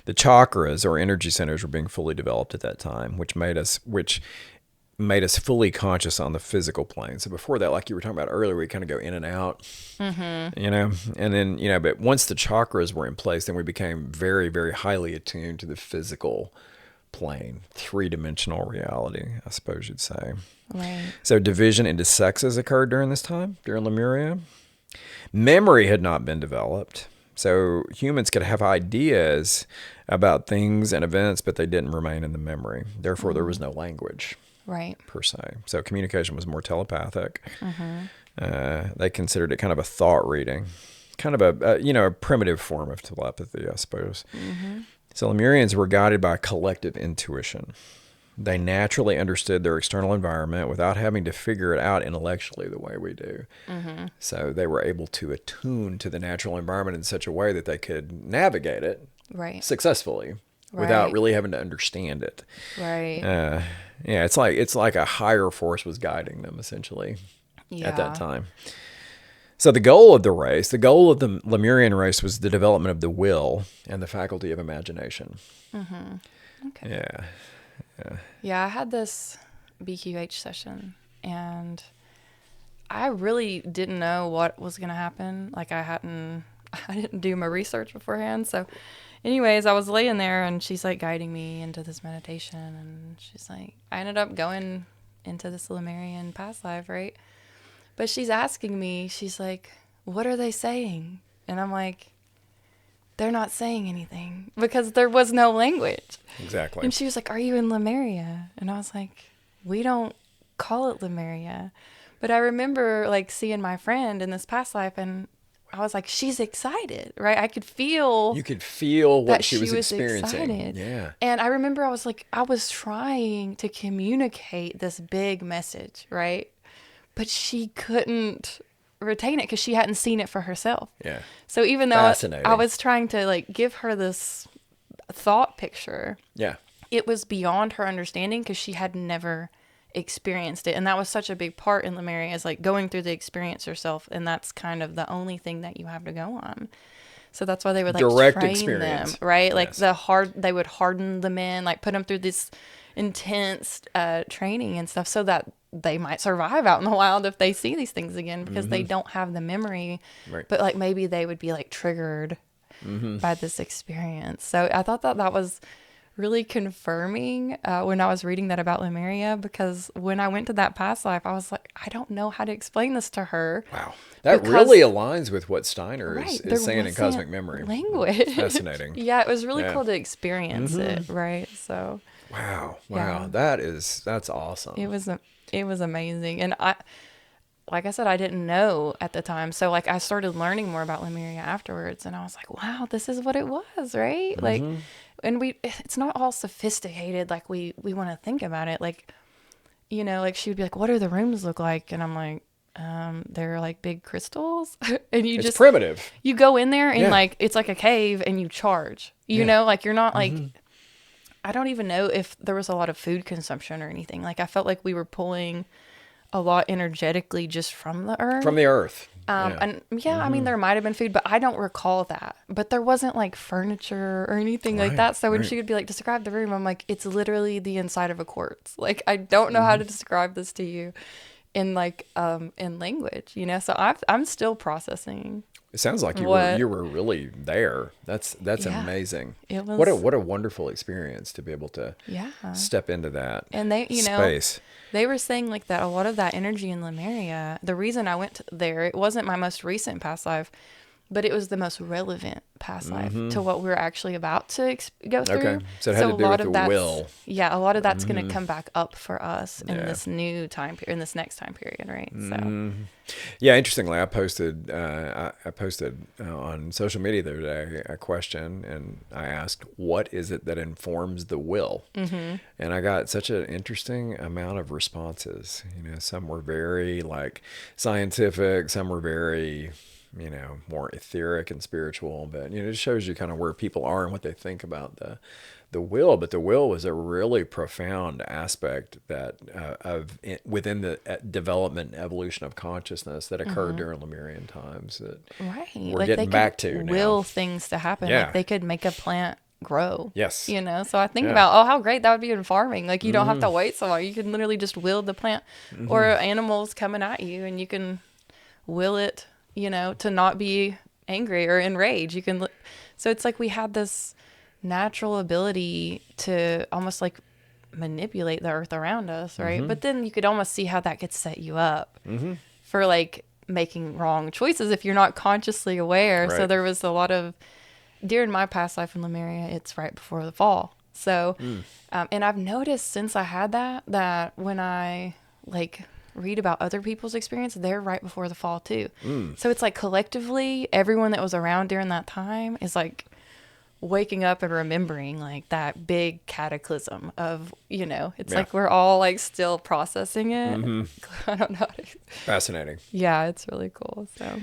chakras or energy centers were being fully developed at that time, which made us fully conscious on the physical plane. So before that, like you were talking about earlier, we kind of go in and out, you know, and then, you know, but once the chakras were in place, then we became very, very highly attuned to the physical plane, three-dimensional reality, I suppose you'd say. Right. So division into sexes occurred during this time, during Lemuria. Memory had not been developed. So humans could have ideas about things and events, but they didn't remain in the memory. Therefore, there was no language. Right. Per se. So communication was more telepathic. They considered it kind of a thought reading, kind of a primitive form of telepathy, I suppose. So Lemurians were guided by collective intuition. They naturally understood their external environment without having to figure it out intellectually the way we do. So they were able to attune to the natural environment in such a way that they could navigate it successfully without really having to understand it. Right. Yeah, it's like a higher force was guiding them essentially at that time. So the goal of the Lemurian race was the development of the will and the faculty of imagination. Okay. Yeah, I had this BQH session and I really didn't know what was going to happen. Like I didn't do my research beforehand. So anyways, I was laying there and she's like guiding me into this meditation and she's like, I ended up going into this Lemurian past life, right? But she's asking me, she's like, what are they saying? And I'm like, they're not saying anything because there was no language. Exactly. And she was like, are you in Lemuria? And I was like, we don't call it Lemuria. But I remember like seeing my friend in this past life and I was like, she's excited, right? I could feel. You could feel what that she was experiencing. Excited. Yeah. And I remember I was trying to communicate this big message, right? But she couldn't retain it because she hadn't seen it for herself. Yeah. So even though I was trying to like give her this thought picture, it was beyond her understanding because she had never experienced it. And that was such a big part in Lemuria is like going through the experience yourself. And that's kind of the only thing that you have to go on. So that's why they would like direct train experience. them, right? Like they would harden the men, like put them through this intense training and stuff so that they might survive out in the wild if they see these things again because they don't have the memory. Right. But like maybe they would be like triggered by this experience. So I thought that was really confirming when I was reading that about Lemuria because when I went to that past life, I was like, I don't know how to explain this to her. Wow. That really aligns with what Steiner is saying in Cosmic Memory. Language. Fascinating. Yeah, it was really cool to experience it, right? So. Wow. Yeah. That's awesome. It was amazing. And like I said, I didn't know at the time. So like I started learning more about Lemuria afterwards and I was like, wow, this is what it was, right? Like, and it's not all sophisticated like we want to think about it. Like, you know, like she would be like, what do the rooms look like? And I'm like, they're like big crystals. And it's primitive. You go in there and like, it's like a cave and you charge, you know, like you're not like, I don't even know if there was a lot of food consumption or anything. Like I felt like we were pulling a lot energetically just from the earth. From the earth. And I mean, there might have been food, but I don't recall that. But there wasn't like furniture or anything like that. So when she would be like, describe the room, I'm like, it's literally the inside of a quartz. Like, I don't know how to describe this to you in like, in language, you know? So I'm still processing. It sounds like you were really there. That's amazing. It was, what a wonderful experience to be able to step into that and they, you space. Know, they were saying like that a lot of that energy in Lemuria, the reason I went there, it wasn't my most recent past life, but it was the most relevant past life to what we're actually about to go through. Okay, so it had to do with the will. Yeah, a lot of that's going to come back up for us in this new time period, in this next time period, right? So, yeah, interestingly, I posted on social media the other day a question, and I asked, "What is it that informs the will?" And I got such an interesting amount of responses. You know, some were very like scientific, some were very, you know, more etheric and spiritual, but you know, it shows you kind of where people are and what they think about the will. But the will was a really profound aspect that within the development and evolution of consciousness that occurred during Lemurian times that we're like getting back to will now. Things to happen. Yeah. Like they could make a plant grow. Yes. You know, so I think Yeah. about, oh, how great that would be in farming. Like, you don't have to wait so long. You can literally just will the plant, or animals coming at you, and you can will it, you know, to not be angry or enraged. You can, so it's like we had this natural ability to almost like manipulate the earth around us, right? But then you could almost see how that could set you up for like making wrong choices if you're not consciously aware. Right. So there was a lot of, during my past life in Lemuria, it's right before the fall. So, and I've noticed since I had that when I like read about other people's experience, they're right before the fall too. So it's like collectively, everyone that was around during that time is like waking up and remembering like that big cataclysm of, you know, it's like we're all like still processing it. I don't know. Fascinating. Yeah, it's really cool. So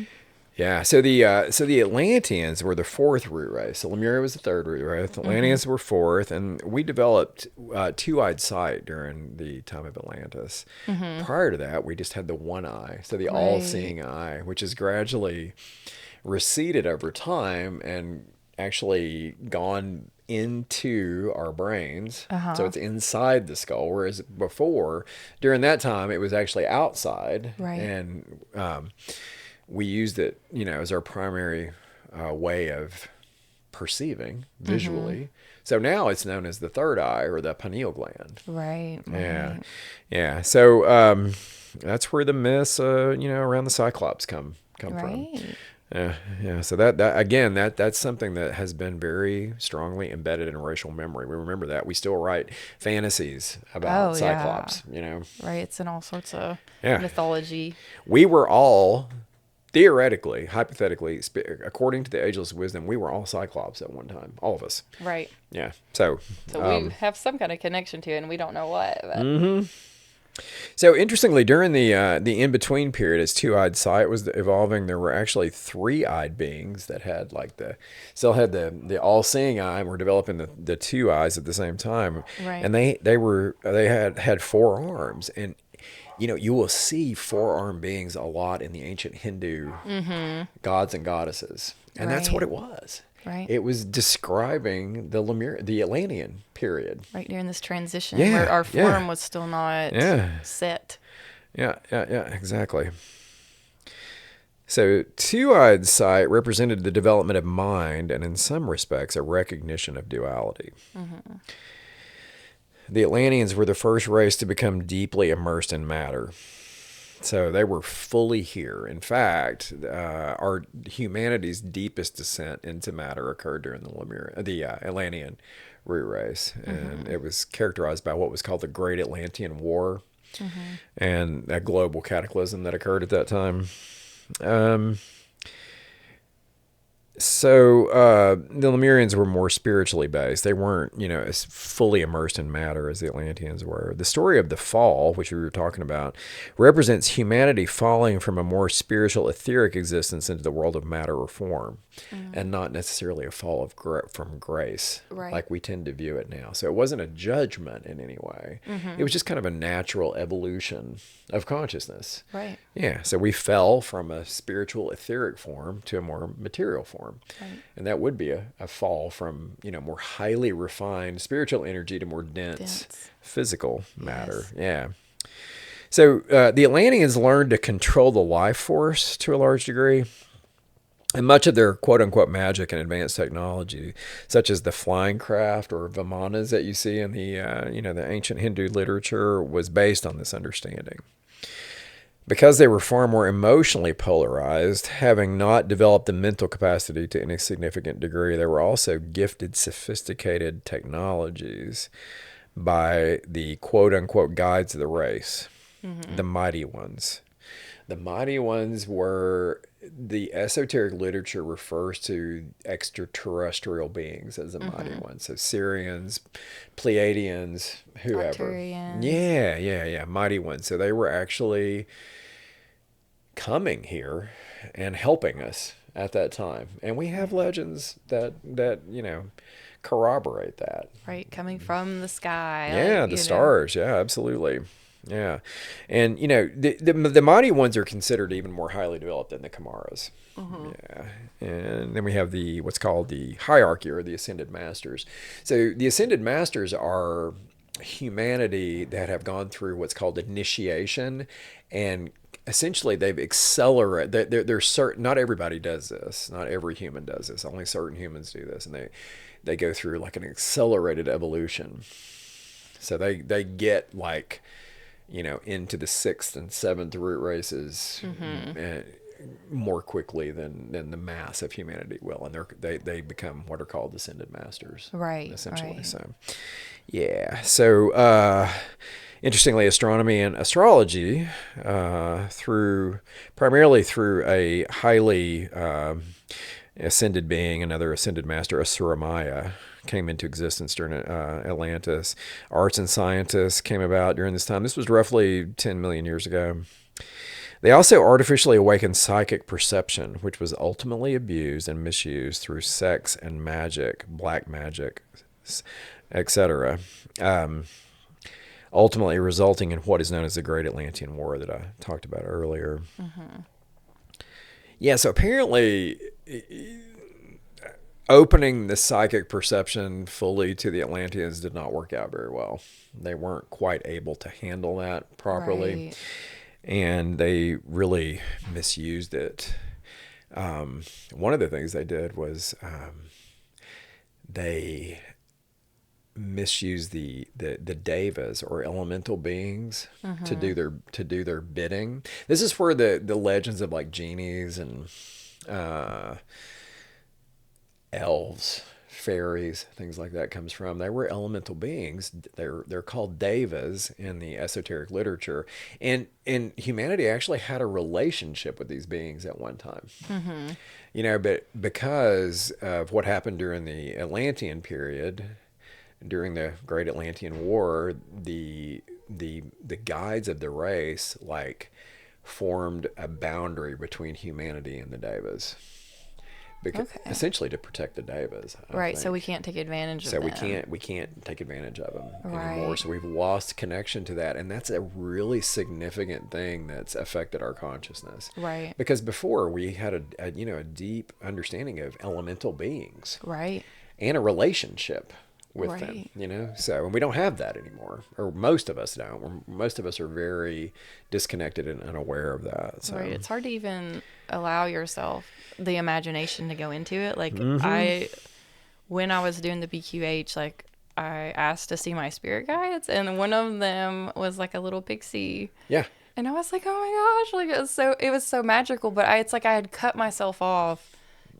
Yeah. So the Atlanteans were the fourth root race. So Lemuria was the third root race. The Atlanteans were fourth, and we developed two-eyed sight during the time of Atlantis. Prior to that, we just had the one eye, so the all-seeing eye, which has gradually receded over time and actually gone into our brains. So it's inside the skull, whereas before, during that time, it was actually outside. Right. And we used it, you know, as our primary way of perceiving visually. So now it's known as the third eye, or the pineal gland. right. Yeah. Yeah. So that's where the myths, you know, around the Cyclops come from. Right. Yeah. So that again, that's something that has been very strongly embedded in racial memory. We remember that. We still write fantasies about Cyclops, you know. Right. It's in all sorts of Yeah. mythology. We were all, theoretically, hypothetically, according to the Ageless Wisdom, we were all Cyclops at one time. All of us. Right. Yeah. So We have some kind of connection to it, and we don't know what. But. So interestingly, during the in-between period, as two-eyed sight was evolving, there were actually three-eyed beings that had still had the all-seeing eye, and were developing the two eyes at the same time. Right. And they had four arms, and you know, you will see four-armed beings a lot in the ancient Hindu gods and goddesses, and that's what it was. Right. It was describing the Atlantean period. Right during this transition, Yeah, where our yeah. form was still not set. Yeah, exactly. So two-eyed sight represented the development of mind, and in some respects, a recognition of duality. The Atlanteans were the first race to become deeply immersed in matter. So they were fully here. In fact, our humanity's deepest descent into matter occurred during the Atlantean root race, and it was characterized by what was called the Great Atlantean War, and a global cataclysm that occurred at that time. So the Lemurians were more spiritually based. They weren't, you know, as fully immersed in matter as the Atlanteans were. The story of the fall, which we were talking about, represents humanity falling from a more spiritual, etheric existence into the world of matter or form, and not necessarily a fall from grace, like we tend to view it now. So it wasn't a judgment in any way. It was just kind of a natural evolution of consciousness. Right. Yeah. So we fell from a spiritual, etheric form to a more material form. Right. And that would be a fall from, you know, more highly refined spiritual energy to more dense. Physical matter. Yeah. So the Atlanteans learned to control the life force to a large degree. And much of their quote-unquote magic and advanced technology, such as the flying craft or vimanas that you see in the, you know, the ancient Hindu literature, was based on this understanding. Because they were far more emotionally polarized, having not developed the mental capacity to any significant degree, they were also gifted sophisticated technologies by the quote-unquote guides of the race, the mighty ones. The mighty ones were, the esoteric literature refers to extraterrestrial beings as the mighty ones. So Syrians, Pleiadians, whoever. Arcturians. Yeah. Mighty ones. So they were actually coming here and helping us at that time. And we have legends that you know, corroborate that. Right. Coming from the sky. Yeah, like, the stars. Yeah, absolutely. Yeah. And, the mighty ones are considered even more highly developed than the Kamaras. Yeah. And then we have what's called the hierarchy, or the Ascended Masters. So the Ascended Masters are humanity that have gone through what's called initiation, and essentially they've accelerated. They're certain. Not everybody does this. Not every human does this. Only certain humans do this, and they go through like an accelerated evolution. So they get like, into the sixth and seventh root races more quickly than the mass of humanity will, and they become what are called Ascended Masters, Right. essentially. Right. So, yeah. So, interestingly, astronomy and astrology, primarily through a highly ascended being, another ascended master, Asura Maya, came into existence during Atlantis. Arts and scientists came about during this time. This was roughly 10 million years ago. They also artificially awakened psychic perception, which was ultimately abused and misused through sex and magic, black magic, etc. Ultimately resulting in what is known as the Great Atlantean War that I talked about earlier. Yeah, so apparently opening the psychic perception fully to the Atlanteans did not work out very well. They weren't quite able to handle that properly. Right. And they really misused it. One of the things they did was they misused the devas, or elemental beings, to do their bidding. This is where the legends of like genies and elves, fairies, things like that comes from. They were elemental beings. They're called devas in the esoteric literature, and humanity actually had a relationship with these beings at one time. But because of what happened during the Atlantean period, during the Great Atlantean War, the guides of the race like formed a boundary between humanity and the devas. Essentially to protect the devas, Right. So we can't take advantage of them. So we can't take advantage of them anymore. Right. So we've lost connection to that, and that's a really significant thing that's affected our consciousness. Right. Because before we had a deep understanding of elemental beings, Right. and a relationship with Right. them. So, and we don't have that anymore, or most of us don't. Most of us are very disconnected and unaware of that. So. Right. It's hard to even allow yourself the imagination to go into it. Like when I was doing the BQH, like I asked to see my spirit guides, and one of them was like a little pixie. Yeah. And I was like, oh my gosh, like it was so magical. But it's like I had cut myself off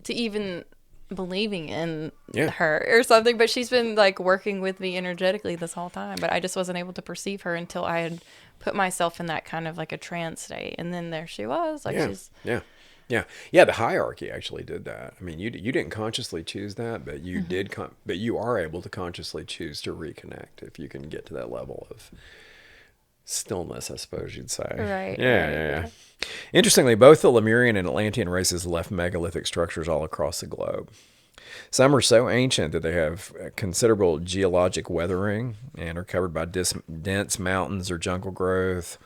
to even believing in her or something. But she's been like working with me energetically this whole time. But I just wasn't able to perceive her until I had put myself in that kind of like a trance state. And then there she was. Like she's Yeah. The hierarchy actually did that. I mean, you didn't consciously choose that, but you did. But you are able to consciously choose to reconnect if you can get to that level of stillness, I suppose you'd say. Right. Yeah. Interestingly, both the Lemurian and Atlantean races left megalithic structures all across the globe. Some are so ancient that they have considerable geologic weathering and are covered by dense mountains or jungle growth,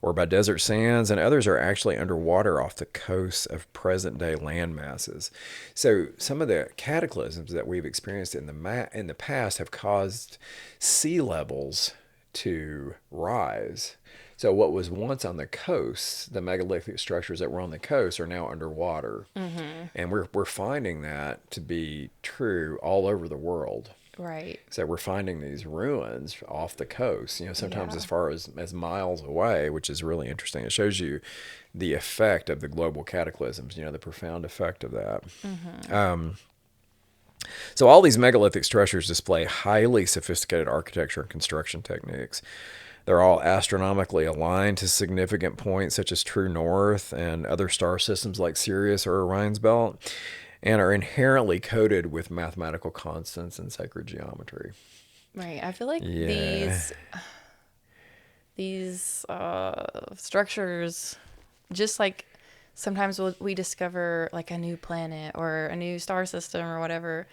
or by desert sands, and others are actually underwater off the coasts of present-day land masses. So some of the cataclysms that we've experienced in the past have caused sea levels to rise. So what was once on the coast, the megalithic structures that were on the coast, are now underwater. And we're finding that to be true all over the world. Right. So we're finding these ruins off the coast, sometimes as far as miles away, which is really interesting. It shows you the effect of the global cataclysms, the profound effect of that. So all these megalithic structures display highly sophisticated architecture and construction techniques. They're all astronomically aligned to significant points such as true north and other star systems like Sirius or Orion's belt, and are inherently coded with mathematical constants and sacred geometry. Right. I feel like these structures, just like sometimes we discover like a new planet or a new star system or whatever.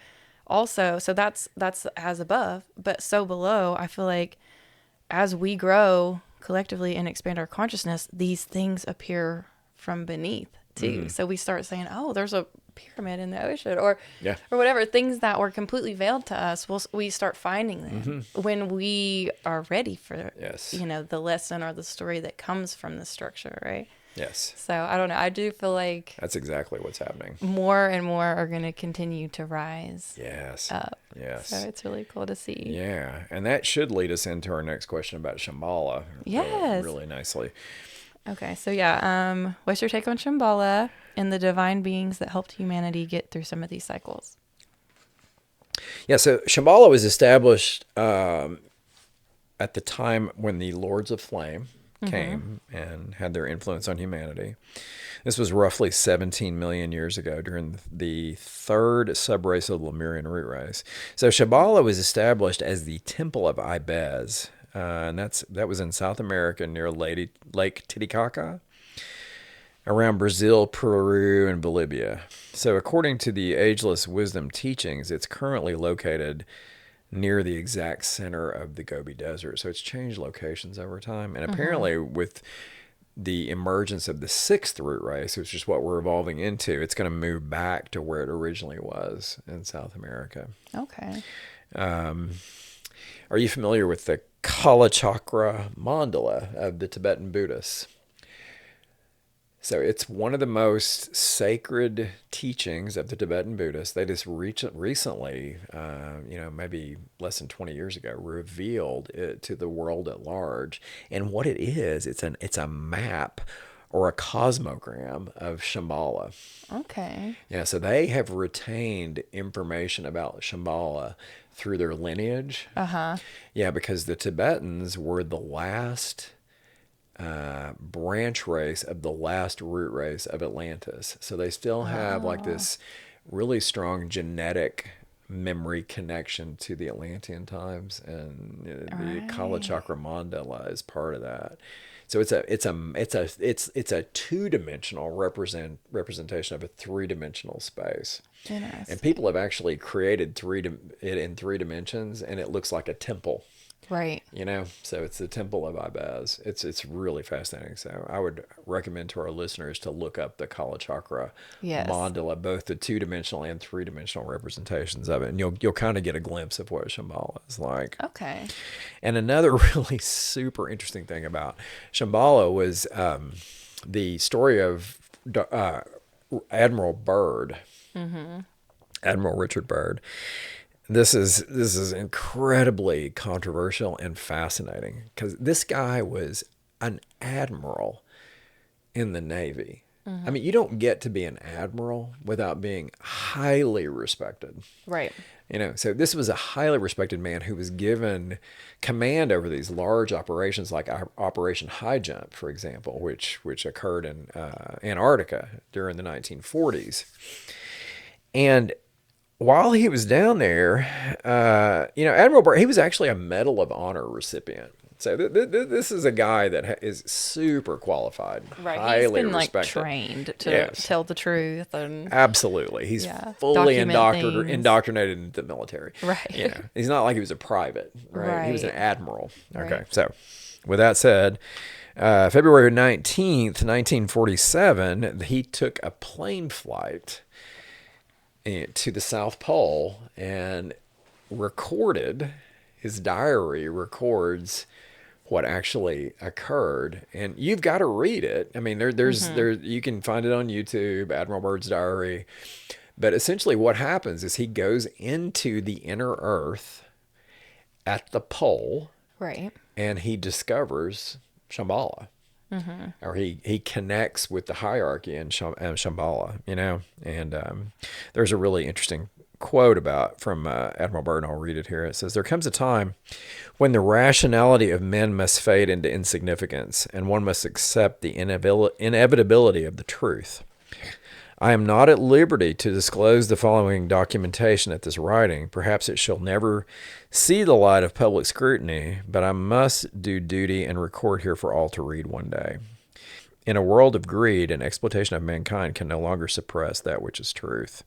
Also, so that's as above, but so below, I feel like as we grow collectively and expand our consciousness, these things appear from beneath too. So we start saying, oh, there's a pyramid in the ocean, or whatever. Things that were completely veiled to us, we start finding them when we are ready for, the lesson or the story that comes from the structure, right? Yes. So I don't know. I do feel like that's exactly what's happening. More and more are going to continue to rise up. Yes. So it's really cool to see. Yeah. And that should lead us into our next question about Shambhala. Yes. Really nicely. Okay. So what's your take on Shambhala and the divine beings that helped humanity get through some of these cycles? Yeah. So Shambhala was established at the time when the Lords of Flame came and had their influence on humanity. This was roughly 17 million years ago during the third subrace of the Lemurian root race. So Shambhala was established as the Temple of Ibez, and that was in South America near Lake Titicaca, around Brazil, Peru, and Bolivia. So according to the Ageless Wisdom teachings, it's currently located near the exact center of the Gobi Desert. So it's changed locations over time. And apparently with the emergence of the sixth root race, which is what we're evolving into, it's going to move back to where it originally was in South America. Okay. Are you familiar with the Kala Chakra mandala of the Tibetan Buddhists? So it's one of the most sacred teachings of the Tibetan Buddhists. They just recently, maybe less than 20 years ago, revealed it to the world at large. And what it is, it's a map or a cosmogram of Shambhala. Okay. Yeah, so they have retained information about Shambhala through their lineage. Yeah, because the Tibetans were the last branch race of the last root race of Atlantis. So they still have like this really strong genetic memory connection to the Atlantean times, and the Kala Chakra mandala is part of that. So it's a two-dimensional representation of a three-dimensional space. Interesting. And people have actually created it in three dimensions, and it looks like a temple. Right. So it's the Temple of Ibez. It's really fascinating. So I would recommend to our listeners to look up the Kala Chakra mandala, both the two-dimensional and three-dimensional representations of it, and you'll kind of get a glimpse of what Shambhala is like. Okay. And another really super interesting thing about Shambhala was the story of Admiral Byrd, Admiral Richard Byrd. This is incredibly controversial and fascinating because this guy was an admiral in the Navy. I mean, you don't get to be an admiral without being highly respected. Right. So this was a highly respected man who was given command over these large operations like Operation High Jump, for example, which occurred in Antarctica during the 1940s. And while he was down there, Admiral Byrd, he was actually a Medal of Honor recipient. So this is a guy that is super qualified, highly respected. He's been trained to tell the truth. And absolutely. He's fully indoctrinated into the military. Right. He's not like he was a private, right? He was an admiral. Okay. So with that said, February 19th, 1947, he took a plane flight to the South Pole and recorded, his diary records what actually occurred. And you've got to read it. I mean, there's you can find it on YouTube, Admiral Byrd's diary. But essentially what happens is he goes into the inner earth at the pole. Right. And he discovers Shambhala. Or he connects with the hierarchy in Shambhala, and there's a really interesting quote from Admiral Byrd, and I'll read it here. It says, "There comes a time when the rationality of men must fade into insignificance, and one must accept the inevitability of the truth. I am not at liberty to disclose the following documentation at this writing. Perhaps it shall never see the light of public scrutiny, but I must do duty and record here for all to read one day. In a world of greed and exploitation of mankind can no longer suppress that which is truth."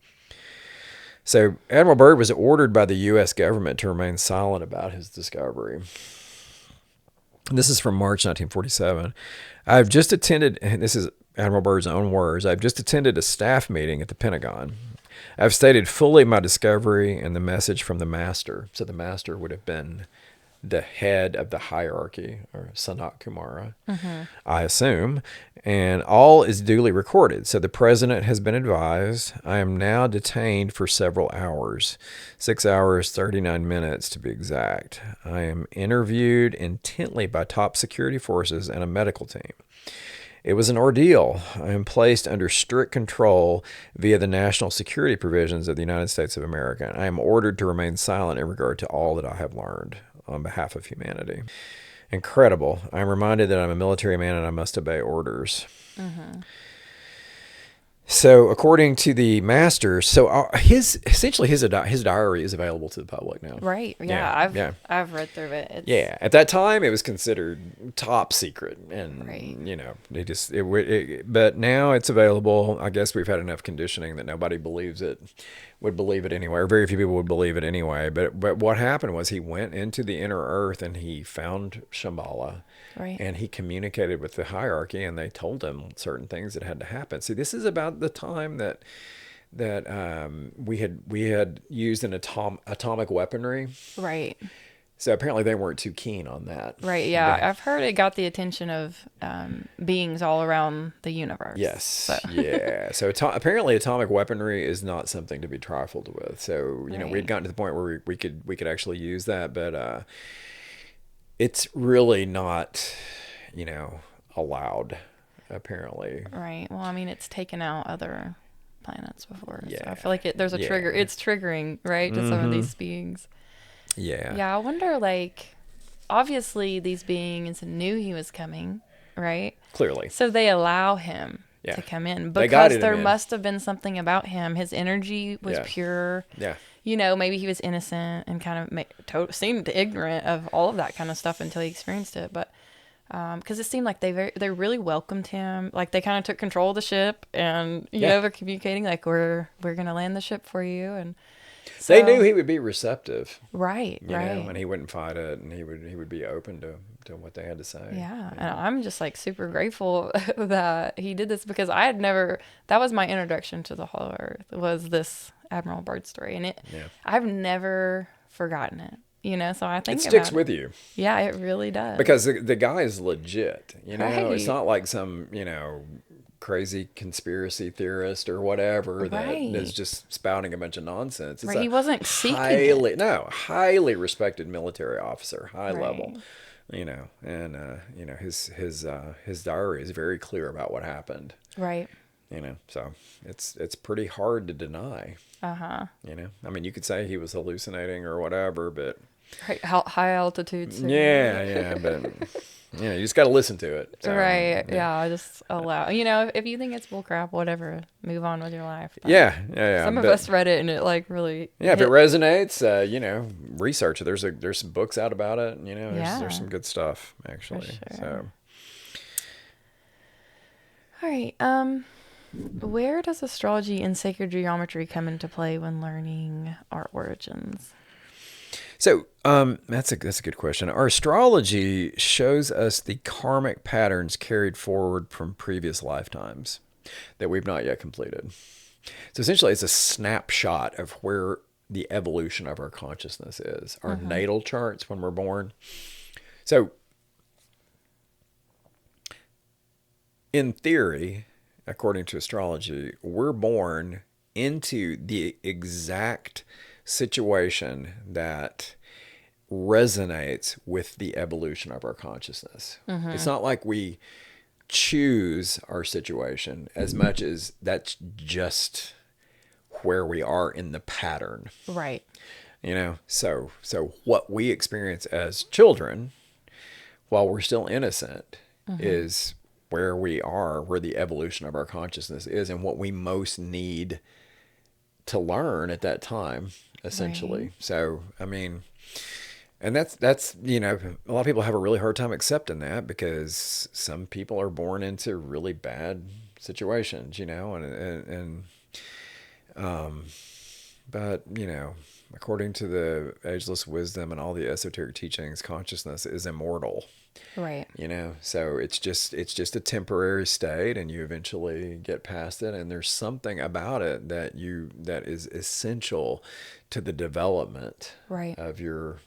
So Admiral Byrd was ordered by the U.S. government to remain silent about his discovery. This is from March 1947. I've just attended, and this is Admiral Byrd's own words, I've just attended a staff meeting at the Pentagon. I've stated fully my discovery and the message from the master. So the master would have been the head of the hierarchy, or Sanat Kumara, I assume, and all is duly recorded. So the president has been advised. I am now detained for several hours, 6 hours, 39 minutes to be exact. I am interviewed intently by top security forces and a medical team. It was an ordeal. I am placed under strict control via the national security provisions of the United States of America. I am ordered to remain silent in regard to all that I have learned on behalf of humanity. Incredible. I am reminded that I'm a military man and I must obey orders. So, according to the master, so essentially his diary is available to the public now. Right. Yeah. I've read through it. Yeah. At that time, it was considered top secret, and Right. you know, but now it's available. I guess we've had enough conditioning that nobody would believe it anyway, or very few people would believe it anyway. But what happened was he went into the inner earth and he found Shambhala. Right. And he communicated with the hierarchy, and they told him certain things that had to happen. See, this is about the time that we had used an atomic weaponry. Right. So apparently they weren't too keen on that. Right. Yeah. I've heard it got the attention of beings all around the universe. Yes. So. Yeah. So apparently atomic weaponry is not something to be trifled with. So you know, we'd gotten to the point where we could actually use that, but it's really not, you know, allowed, apparently. Right. Well, I mean, it's taken out other planets before. Yeah. So I feel like there's a trigger. It's triggering, right, to some of these beings. Yeah. Yeah. I wonder, like, obviously these beings knew he was coming, right? Clearly. So they allow him to come in because there must have been something about him. His energy was pure. Yeah. You know, maybe he was innocent and kind of seemed ignorant of all of that kind of stuff until he experienced it. But because it seemed like they really welcomed him. Like they kind of took control of the ship, and you know, they're communicating like we're gonna land the ship for you, and so, they knew he would be receptive, right? You know, and he wouldn't fight it, and he would be open to what they had to say. Yeah, and I'm just like super grateful that he did this, because I had never. That was my introduction to the Hollow Earth, was this Admiral Byrd story, and I've never forgotten it. You know, so I think it sticks with you. Yeah, it really does. Because the guy is legit. You know, Right. It's not like some, you know, crazy conspiracy theorist or whatever that is just spouting a bunch of nonsense. It's he wasn't seeking highly respected military officer, high level. You know, and you know, his diary is very clear about what happened. Right. You know, so it's pretty hard to deny. You know, I mean, you could say he was hallucinating or whatever, but high altitudes. Yeah, but you know, you just got to listen to it. So, right. Yeah. Just allow. You know, if you think it's bullcrap, whatever, move on with your life. But yeah. Some of us read it and it like really. Yeah, if it resonates, you know, research it. There's some books out about it. You know, there's some good stuff actually. For sure. So. All right. Where does astrology and sacred geometry come into play when learning our origins? So that's a good question. Our astrology shows us the karmic patterns carried forward from previous lifetimes that we've not yet completed. So essentially, it's a snapshot of where the evolution of our consciousness is. Our natal charts when we're born. So in theory, according to astrology, we're born into the exact situation that resonates with the evolution of our consciousness. It's not like we choose our situation as much as that's just where we are in the pattern. Right. You know, so what we experience as children while we're still innocent is where we are, where the evolution of our consciousness is, and what we most need to learn at that time, essentially. Right. So, I mean, and that's, you know, a lot of people have a really hard time accepting that, because some people are born into really bad situations, you know, but, you know, according to the Ageless Wisdom and all the esoteric teachings, consciousness is immortal. Right. So it's just a temporary state, and you eventually get past it, and there's something about it that is essential to the development Right. of your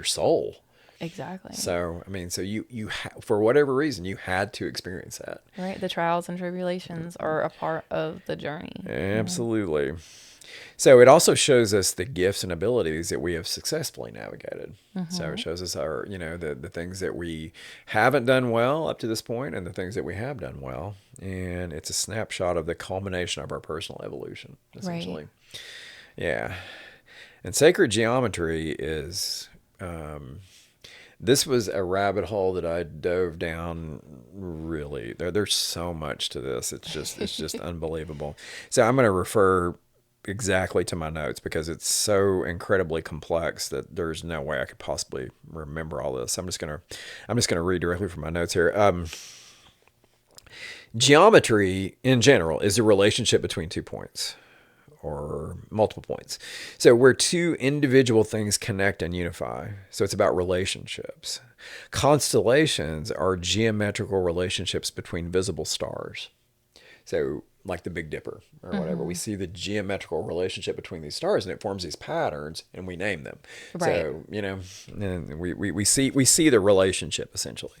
soul. Exactly. So for whatever reason, you had to experience that. Right. The trials and tribulations are a part of the journey. Absolutely. So it also shows us the gifts and abilities that we have successfully navigated. So it shows us our, the things that we haven't done well up to this point and the things that we have done well. And it's a snapshot of the culmination of our personal evolution, essentially. Right. Yeah. And sacred geometry is, this was a rabbit hole that I dove down really. There's so much to this. It's just unbelievable. So I'm going to refer exactly to my notes because it's so incredibly complex that there's no way I could possibly remember all this. I'm just gonna read directly from my notes here. Geometry in general is a relationship between 2 points or multiple points. So where two individual things connect and unify. So it's about relationships. Constellations are geometrical relationships between visible stars. So like the Big Dipper or whatever, we see the geometrical relationship between these stars, and it forms these patterns, and we name them. Right. So and we see the relationship essentially.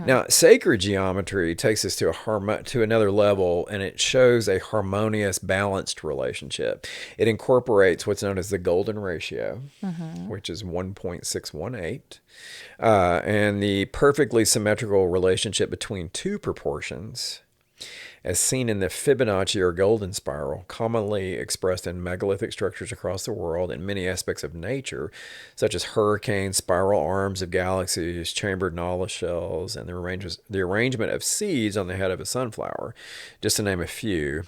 Now, sacred geometry takes us to another level, and it shows a harmonious, balanced relationship. It incorporates what's known as the golden ratio, which is 1.618, and the perfectly symmetrical relationship between two proportions, as seen in the Fibonacci or golden spiral, commonly expressed in megalithic structures across the world and many aspects of nature, such as hurricanes, spiral arms of galaxies, chambered nautilus shells, and the arrangement of seeds on the head of a sunflower, just to name a few.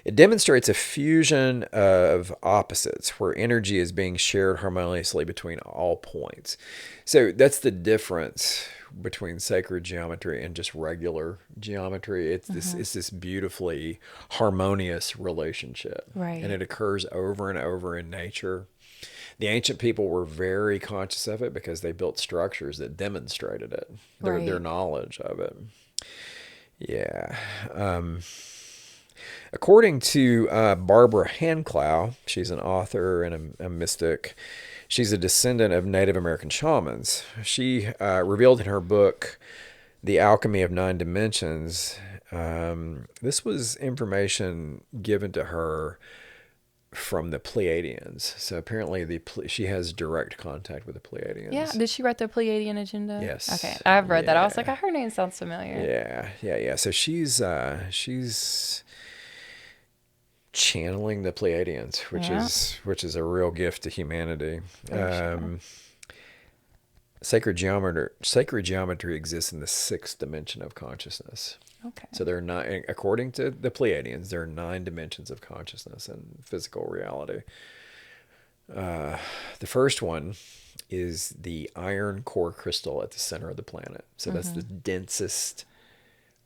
It demonstrates a fusion of opposites where energy is being shared harmoniously between all points. So that's the difference between sacred geometry and just regular geometry. It's this beautifully harmonious relationship. Right. And it occurs over and over in nature. The ancient people were very conscious of it because they built structures that demonstrated it, their knowledge of it. Yeah. According to Barbara Handclough, she's an author and a mystic. She's a descendant of Native American shamans. She revealed in her book, The Alchemy of Nine Dimensions, this was information given to her from the Pleiadians. So apparently she has direct contact with the Pleiadians. Yeah. Did she write the Pleiadian agenda? Yes. Okay. I've read that. I was like, her name sounds familiar. Yeah. So she's channeling the Pleiadians, which is a real gift to humanity. Sacred geometry exists in the sixth dimension of consciousness. Okay. So there are nine, according to the Pleiadians, there are 9 dimensions of consciousness and physical reality. The first one is the iron core crystal at the center of the planet. So that's the densest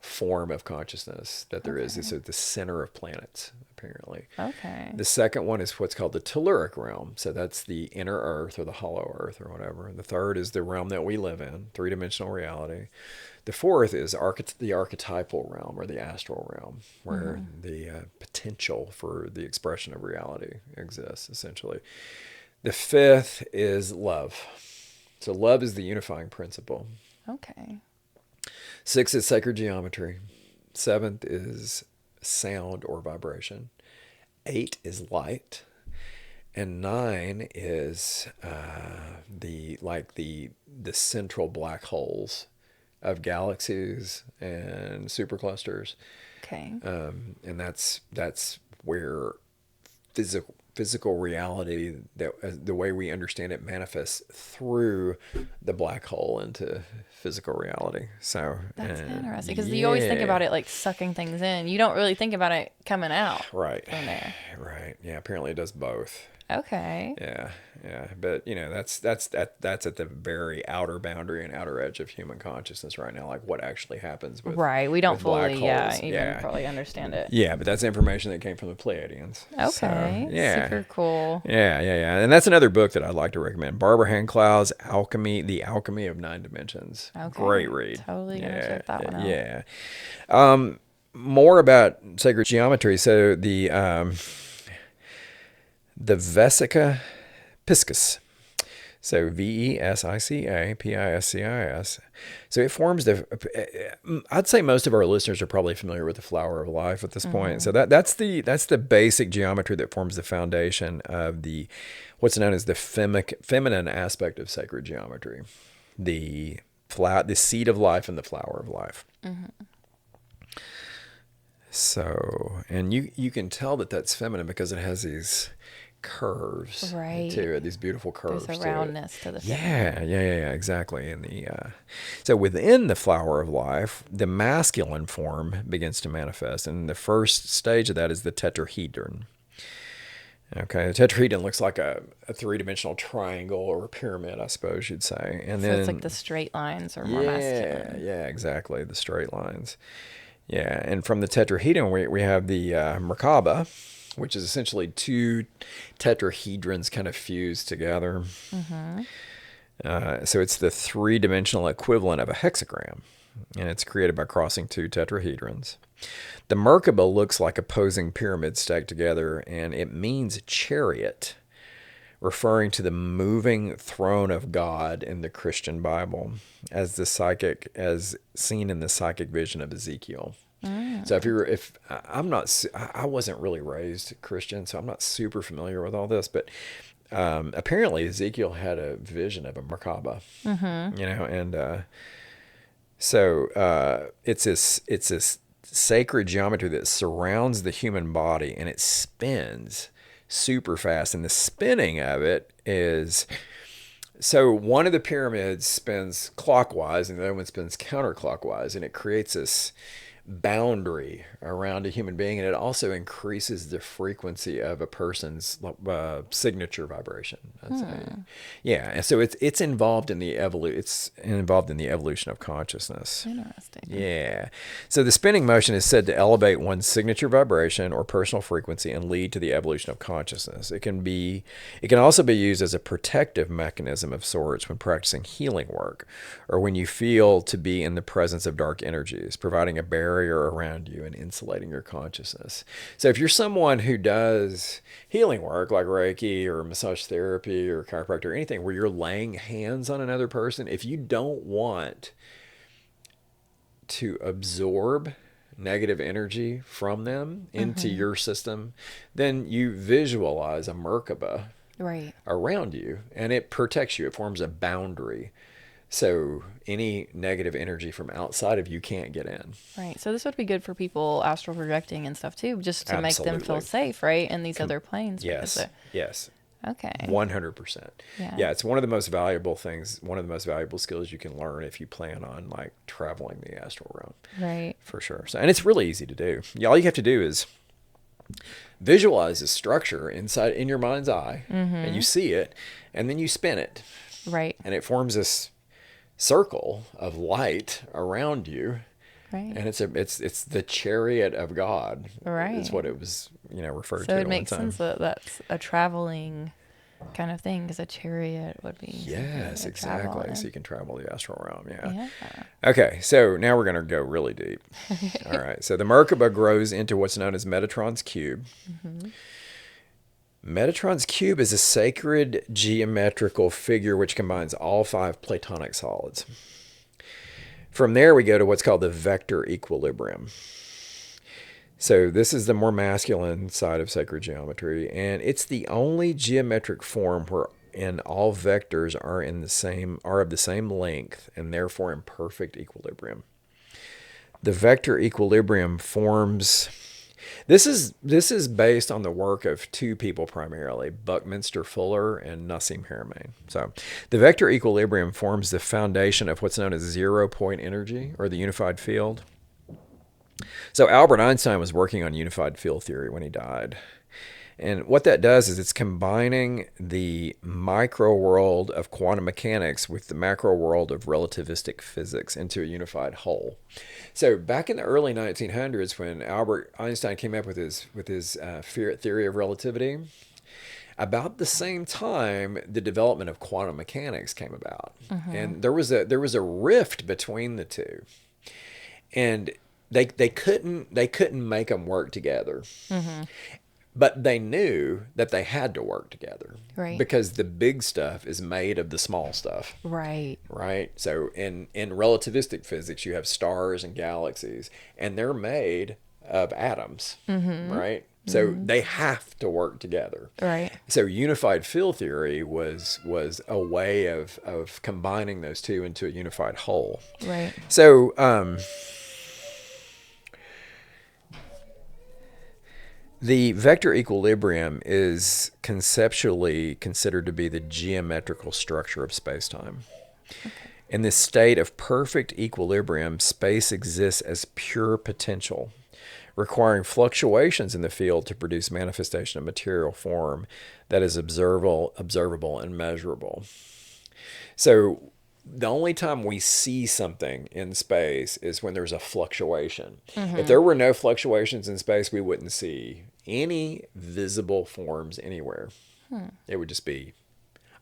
form of consciousness that there is. It's at the center of planets, apparently. Okay. The second one is what's called the telluric realm. So that's the inner earth or the hollow earth or whatever. And the third is the realm that we live in, 3-dimensional reality. The fourth is the archetypal realm or the astral realm, where the potential for the expression of reality exists, essentially. The fifth is love. So love is the unifying principle. Okay. 6 is sacred geometry. 7th is sound or vibration. 8 is light. And 9 is the central black holes of galaxies and superclusters. Okay. And that's where physical reality, the way we understand it, manifests through the black hole into physical reality. So that's interesting because you always think about it like sucking things in. You don't really think about it coming out. Right. From there. Right. Yeah. Apparently it does both. Okay. Yeah. But that's at the very outer boundary and outer edge of human consciousness right now. Like what actually happens Right. We don't with black fully, holes. even probably understand it. Yeah, but that's information that came from the Pleiadians. So, Okay. yeah. Super cool. Yeah. And that's another book that I'd like to recommend. Barbara Handclaugh's Alchemy, The Alchemy of Nine Dimensions. Okay. Great read. Totally gonna check that one out. Yeah. More about sacred geometry. So the Vesica Piscis. So Vesica Piscis. So it forms I'd say most of our listeners are probably familiar with the flower of life at this point. So that's the basic geometry that forms the foundation of what's known as the feminine aspect of sacred geometry. The seed of life and the flower of life. So, and you can tell that that's feminine because it has these curves to it, these beautiful curves. There's a roundness to the yeah, exactly. And so within the flower of life, the masculine form begins to manifest, and the first stage of that is the tetrahedron. Okay, the tetrahedron looks like a three-dimensional triangle or a pyramid, I suppose you'd say. And then it's like the straight lines are more masculine. Yeah, exactly, the straight lines. Yeah, and from the tetrahedron, we have the Merkaba, which is essentially two tetrahedrons kind of fused together. So it's the three-dimensional equivalent of a hexagram, and it's created by crossing two tetrahedrons. The Merkaba looks like opposing pyramids stacked together, and it means chariot, referring to the moving throne of God in the Christian Bible as seen in the psychic vision of Ezekiel. So I wasn't really raised Christian, so I'm not super familiar with all this, but apparently Ezekiel had a vision of a Merkaba, and so it's this sacred geometry that surrounds the human body, and it spins super fast, and the spinning of it is, so one of the pyramids spins clockwise and the other one spins counterclockwise, and it creates this boundary around a human being, and it also increases the frequency of a person's signature vibration. Yeah, and so it's involved in the evolution of consciousness. Interesting. Yeah, so the spinning motion is said to elevate one's signature vibration or personal frequency and lead to the evolution of consciousness. It can also be used as a protective mechanism of sorts when practicing healing work, or when you feel to be in the presence of dark energies, providing a barrier around you and insulating your consciousness. So if you're someone who does healing work like Reiki or massage therapy or chiropractic or anything where you're laying hands on another person, if you don't want to absorb negative energy from them into your system, then you visualize a Merkaba around you, and it protects you. It forms a boundary. So any negative energy from outside of you can't get in. Right. So this would be good for people astral projecting and stuff too, just to make them feel safe, right? In these other planes. Yes. Okay. 100%. Yeah, it's one of the most valuable skills you can learn if you plan on like traveling the astral realm. Right. For sure. So, and it's really easy to do. All you have to do is visualize a structure in your mind's eye, and you see it, and then you spin it. Right. And it forms this circle of light around you, right? And it's the chariot of God, right? Is what it was, referred to. So it makes sense that that's a traveling kind of thing, because a chariot would be exactly. So you can travel the astral realm. Yeah. Okay, so now we're gonna go really deep. All right. So the Merkaba grows into what's known as Metatron's cube. Metatron's cube is a sacred geometrical figure which combines all 5 Platonic solids. From there, we go to what's called the vector equilibrium. So this is the more masculine side of sacred geometry, and it's the only geometric form wherein all vectors are of the same length and therefore in perfect equilibrium. The vector equilibrium forms. This is based on the work of 2 people primarily, Buckminster Fuller and Nassim Haramein. So the vector equilibrium forms the foundation of what's known as zero-point energy, or the unified field. So Albert Einstein was working on unified field theory when he died. And what that does is it's combining the micro world of quantum mechanics with the macro world of relativistic physics into a unified whole. So back in the early 1900s, when Albert Einstein came up with his theory of relativity, about the same time the development of quantum mechanics came about, and there was a rift between the two, and they couldn't make them work together. But they knew that they had to work together, Right. because the big stuff is made of the small stuff. Right. Right. So in relativistic physics, you have stars and galaxies, and they're made of atoms. Right. So they have to work together. Right. So unified field theory was a way of combining those two into a unified whole. Right. So the vector equilibrium is conceptually considered to be the geometrical structure of space-time. In this state of perfect equilibrium, space exists as pure potential, requiring fluctuations in the field to produce manifestation of material form that is observable and measurable. So the only time we see something in space is when there's a fluctuation. If there were no fluctuations in space, we wouldn't see any visible forms anywhere. It would just be,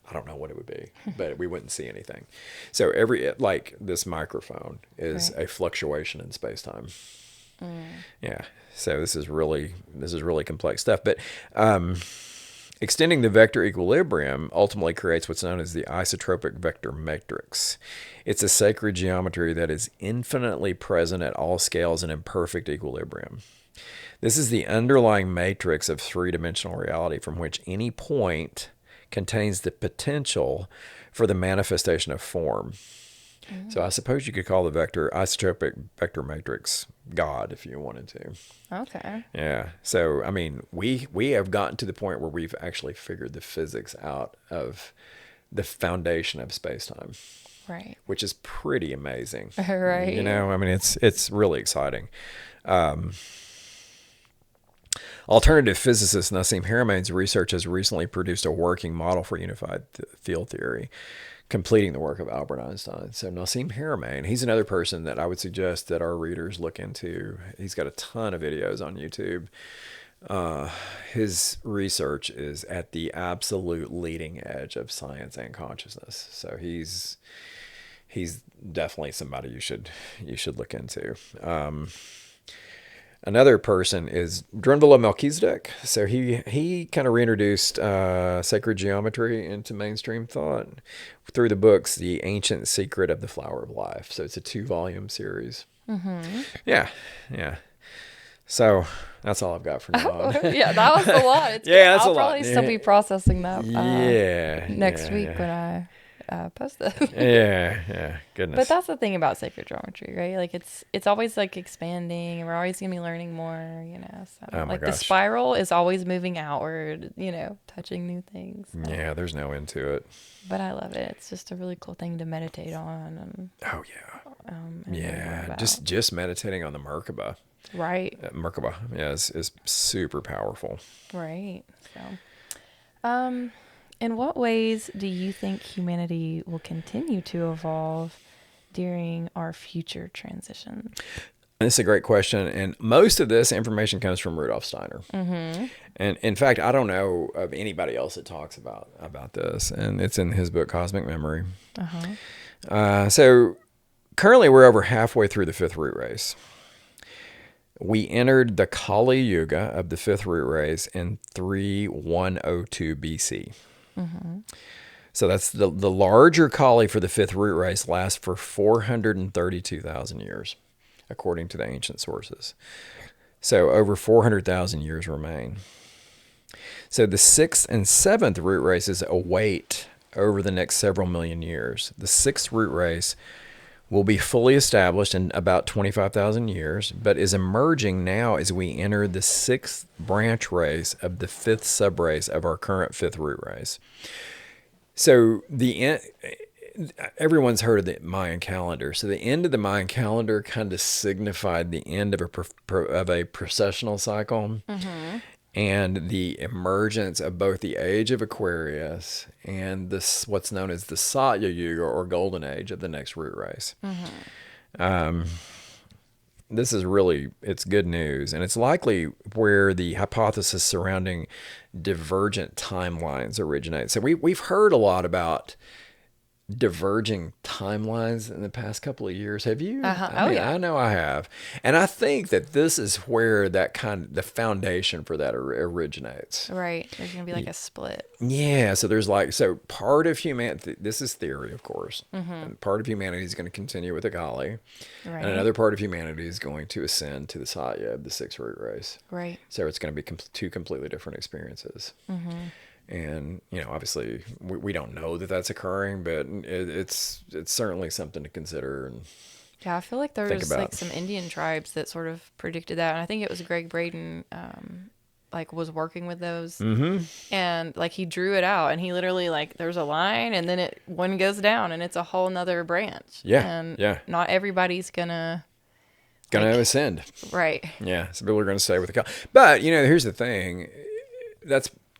I don't know what it would be, but we wouldn't see anything. So like this microphone is a fluctuation in space-time. Yeah. So this is really complex stuff. But extending the vector equilibrium ultimately creates what's known as the isotropic vector matrix. It's a sacred geometry that is infinitely present at all scales and in perfect equilibrium. This is the underlying matrix of three-dimensional reality from which any point contains the potential for the manifestation of form. So I suppose you could call the isotropic vector matrix God if you wanted to. Okay. Yeah. So, I mean, we have gotten to the point where we've actually figured the physics out of the foundation of space-time. Right. Which is pretty amazing. Right. You know, I mean, it's really exciting. Alternative physicist Nassim Haramein's research has recently produced a working model for unified field theory, completing the work of Albert Einstein. So Nassim Haramein, he's another person that I would suggest that our readers look into. He's got a ton of videos on YouTube. His research is at the absolute leading edge of science and consciousness. So he's definitely somebody you should look into. Another person is Drunvalo Melchizedek. So he kind of reintroduced sacred geometry into mainstream thought through the books The Ancient Secret of the Flower of Life. So it's a 2-volume series. Yeah. So that's all I've got for now. Yeah, that was a lot. That's I'll a lot. probably still be processing that next week yeah. when I post it. yeah, goodness. But that's the thing about sacred geometry, right? Like it's always like expanding, and we're always gonna be learning more, you know. So like the spiral is always moving outward, you know, touching new things. So. Yeah, there's no end to it. But I love it. It's just a really cool thing to meditate on. And, just meditating on the Merkaba. Right. Merkaba, is super powerful. Right. So, in what ways do you think humanity will continue to evolve during our future transition? This is a great question, and most of this information comes from Rudolf Steiner. And in fact, I don't know of anybody else that talks about this, and it's in his book Cosmic Memory. So currently, we're over halfway through the 5th root race. We entered the Kali Yuga of the 5th root race in 3102 BC. So that's the larger Kali for the 5th root race lasts for 432,000 years, according to the ancient sources. So over 400,000 years remain. So the 6th and 7th root races await over the next several million years. The 6th root race will be fully established in about 25,000 years, but is emerging now as we enter the 6th branch race of the 5th subrace of our current 5th root race. So everyone's heard of the Mayan calendar. So the end of the Mayan calendar kind of signified the end of a processional cycle. and the emergence of both the age of Aquarius and this what's known as the Satya Yuga or golden age of the next root race. This is really, it's good news, and it's likely where the hypothesis surrounding divergent timelines originates. So we've heard a lot about diverging timelines in the past couple of years. Have you? I know I have. And I think that this is where the foundation for that originates. Right. There's going to be like a split. Yeah. So there's part of humanity, this is theory, of course. And part of humanity is going to continue with the Kali. Right. And another part of humanity is going to ascend to the Satya of the sixth root race. Right. So it's going to be two completely different experiences. And, obviously we don't know that that's occurring, but it's certainly something to consider. And yeah, I feel like there was like some Indian tribes that sort of predicted that. And I think it was Greg Braden, was working with those. And like he drew it out and he literally there's a line and then one goes down and it's a whole nother branch. Yeah. And not everybody's gonna ascend. Right. Yeah. Some people are going to stay with the Kali. But, here's the thing.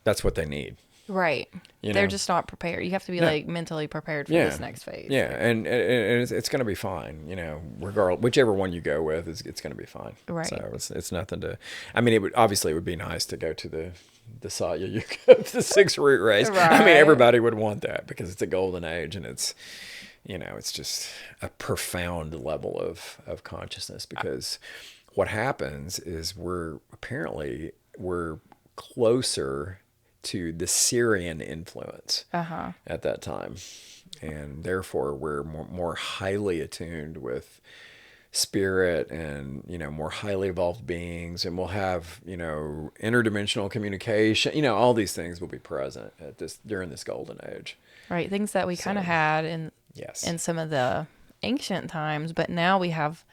That's what they need. Right. They're just not prepared. You have to be mentally prepared for this next phase. Yeah. And it's going to be fine, regardless, whichever one you go with it's going to be fine. Right. So it's nothing to, it would be nice to go to the Satya Yuga, the sixth root race. Right. Everybody would want that because it's a golden age and it's, it's just a profound level of consciousness, because what happens is we're closer to the Syrian influence at that time. And therefore we're more highly attuned with spirit and, more highly evolved beings, and we'll have, interdimensional communication, all these things will be present during this golden age. Right. Things that we kind of had in some of the ancient times, but now we have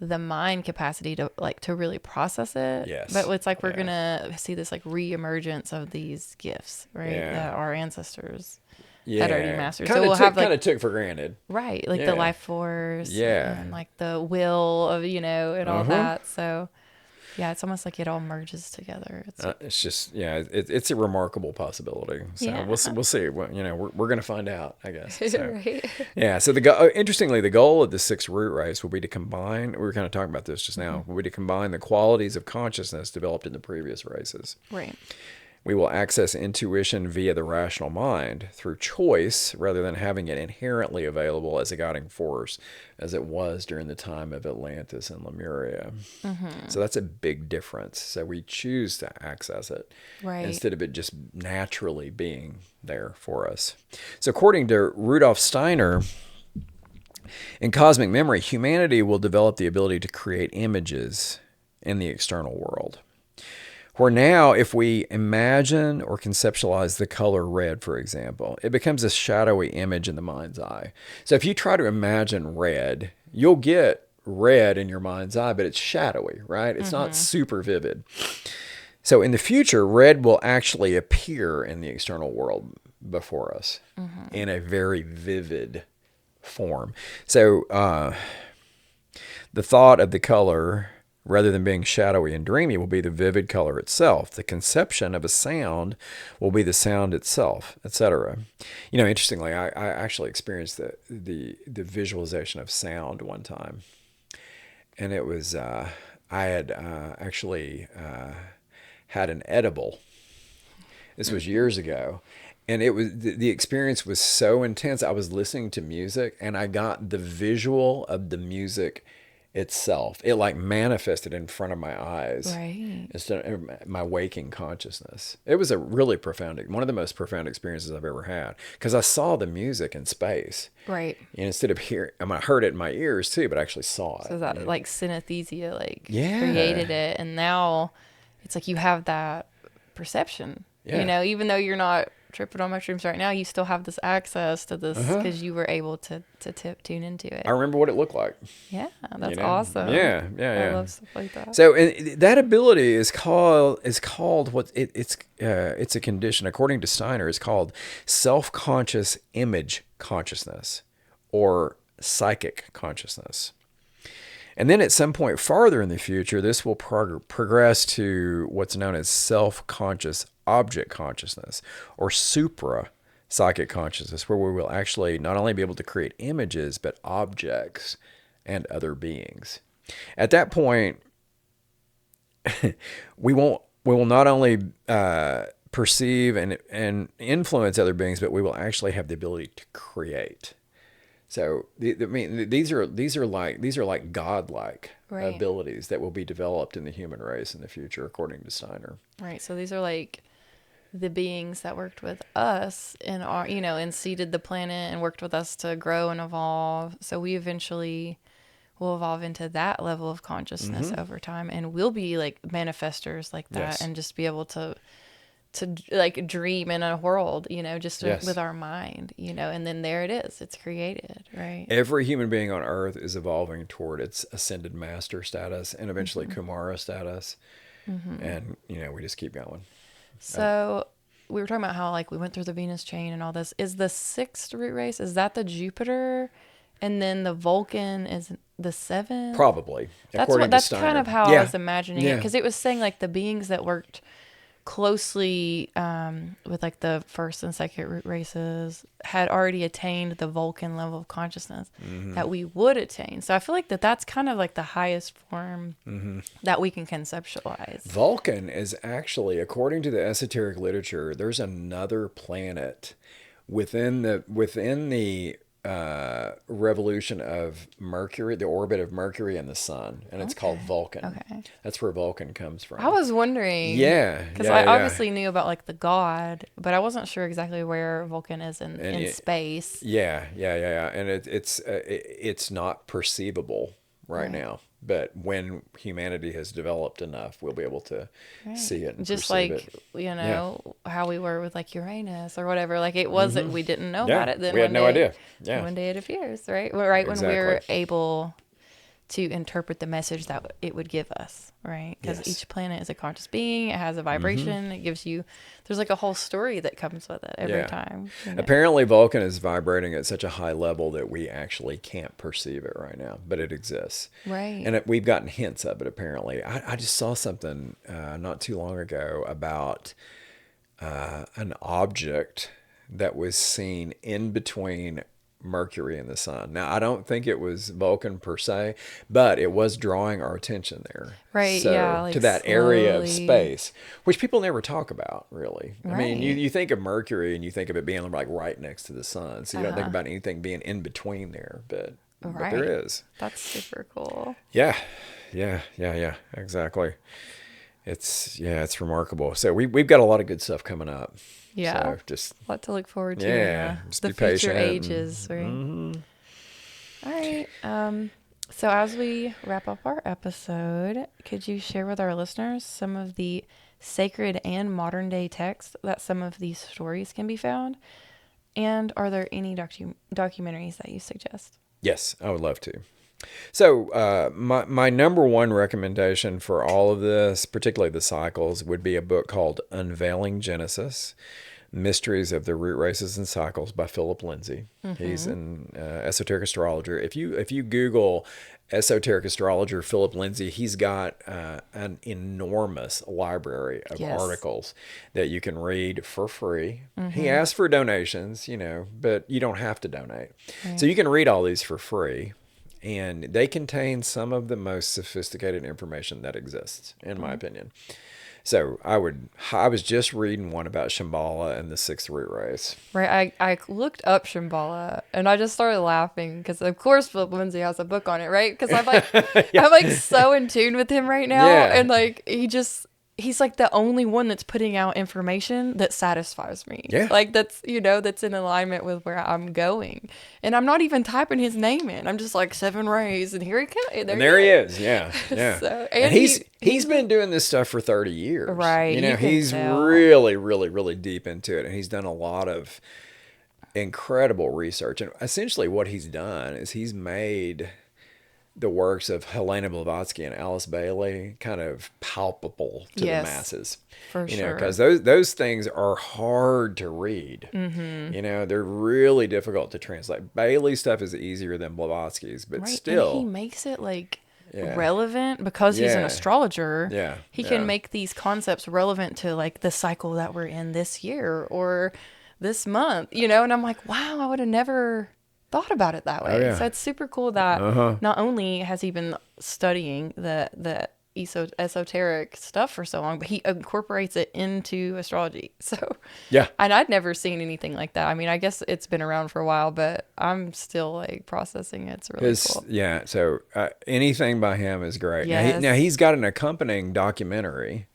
the mind capacity to really process it. Yes. But it's we're going to see this re-emergence of these gifts, right? Yeah. That our ancestors had already mastered. So we'll have kind of took for granted. Right. the life force. Yeah. And the will of, and all that. So yeah, it's almost like it all merges together. It's just, it's a remarkable possibility. So we'll see. Well, we're going to find out, I guess. So, right. Yeah. So interestingly, the goal of the sixth root race will be to combine, we were kind of talking about this just now, will be to combine the qualities of consciousness developed in the previous races. Right. We will access intuition via the rational mind through choice rather than having it inherently available as a guiding force as it was during the time of Atlantis and Lemuria. So that's a big difference. So we choose to access it instead of it just naturally being there for us. So according to Rudolf Steiner, in cosmic memory, humanity will develop the ability to create images in the external world. Where now, if we imagine or conceptualize the color red, for example, it becomes a shadowy image in the mind's eye. So if you try to imagine red, you'll get red in your mind's eye, but it's shadowy, right? It's not super vivid. So in the future, red will actually appear in the external world before us in a very vivid form. So the thought of the color, rather than being shadowy and dreamy, will be the vivid color itself. The conception of a sound will be the sound itself, etc. Interestingly, I actually experienced the visualization of sound one time. And it was, I had actually had an edible. This was years ago. And it was the experience was so intense. I was listening to music and I got the visual of the music itself. It manifested in front of my eyes, right? Instead of my waking consciousness. It was a really profound, one of the most profound experiences I've ever had, because I saw the music in space, right? And instead of hearing, I heard it in my ears too, but I actually saw it. So that synesthesia created it, and now it's you have that perception. Yeah. Even though you're not tripping on mushrooms right now, you still have this access to this because you were able to tune into it. I remember what it looked like. Yeah, that's awesome. Yeah. I love stuff like that. So that ability is called what it's a condition, according to Steiner, is called self-conscious image consciousness or psychic consciousness. And then at some point farther in the future, this will progress to what's known as self-conscious object consciousness, or supra psychic consciousness, where we will actually not only be able to create images, but objects and other beings. At that point, we will not only perceive and influence other beings, but we will actually have the ability to create. So, I mean, these are like godlike abilities that will be developed in the human race in the future, according to Steiner. Right. So these are like the beings that worked with us and our, and seeded the planet and worked with us to grow and evolve. So we eventually will evolve into that level of consciousness over time, and we'll be like manifestors like that, and just be able to like dream in a world, just with our mind, and then there it is, it's created, right? Every human being on earth is evolving toward its ascended master status and eventually Kumara status. And, we just keep going. So we were talking about how like we went through the Venus chain and all this. Is the sixth root race, is that the Jupiter? And then the Vulcan is the seventh? Probably. That's kind of how I was imagining it. Because it was saying like the beings that worked closely with like the first and second root races had already attained the Vulcan level of consciousness that we would attain. So I feel like that's kind of like the highest form that we can conceptualize. Vulcan is actually, according to the esoteric literature, there's another planet within the revolution of Mercury, the orbit of Mercury and the sun, and it's called Vulcan. Okay. That's where Vulcan comes from. I was wondering. Yeah. Because I obviously knew about like the god, but I wasn't sure exactly where Vulcan is in space. Yeah. And it's not perceivable right now. But when humanity has developed enough, we'll be able to see it and just perceive like it. How we were with like Uranus or whatever. Like it wasn't, we didn't know about it. Then we had no idea. Yeah, one day it appears, right? Right, exactly. when we're able to interpret the message that it would give us, right? Because each planet is a conscious being. It has a vibration. It gives you. There's like a whole story that comes with it every time. Apparently, Vulcan is vibrating at such a high level that we actually can't perceive it right now, but it exists. Right. And we've gotten hints of it. Apparently, I just saw something not too long ago about an object that was seen in between Mercury and the sun. Now, I don't think it was Vulcan per se, but it was drawing our attention there. Right, so, like to that area of space, which people never talk about, really. Right. I mean, you think of Mercury and you think of it being like right next to the sun, so you don't think about anything being in between there, but there is. That's super cool. Yeah, exactly. It's remarkable. So we've got a lot of good stuff coming up. Yeah, so just a lot to look forward to. Just the be future patient ages, right? All right. So as we wrap up our episode, could you share with our listeners some of the sacred and modern day texts that some of these stories can be found? And are there any documentaries that you suggest? Yes, I would love to. So my number one recommendation for all of this, particularly the cycles, would be a book called Unveiling Genesis, Mysteries of the Root Races and Cycles by Philip Lindsay. He's an esoteric astrologer. If you Google esoteric astrologer Philip Lindsay, he's got an enormous library of articles that you can read for free. He asks for donations, but you don't have to donate. Right. So you can read all these for free. And they contain some of the most sophisticated information that exists, in my opinion. So I was just reading one about Shambhala and the sixth root race. Right. I looked up Shambhala and I just started laughing because of course Philip Lindsay has a book on it, right? Because I'm like, I'm like so in tune with him right now. Yeah. And like, he's like the only one that's putting out information that satisfies me. Yeah. Like that's, that's in alignment with where I'm going. And I'm not even typing his name in. I'm just like 7 rays and here he comes. There he is. Yeah. Yeah. And he's been doing this stuff for 30 years. Right. He's really, really, really deep into it. And he's done a lot of incredible research. And essentially what he's done is he's made the works of Helena Blavatsky and Alice Bailey kind of palpable to the masses. For sure. Because those things are hard to read. They're really difficult to translate. Bailey's stuff is easier than Blavatsky's, but still. And he makes it like relevant because he's an astrologer. Yeah. He can make these concepts relevant to like the cycle that we're in this year or this month, you know? And I'm like, wow, I would have never thought about it that way. Oh, yeah. So it's super cool that not only has he been studying the esoteric stuff for so long, but he incorporates it into astrology. So and I'd never seen anything like that. I mean, I guess it's been around for a while, but I'm still like processing it. It's really cool. Yeah, so anything by him is great. Yes. Now he's got an accompanying documentary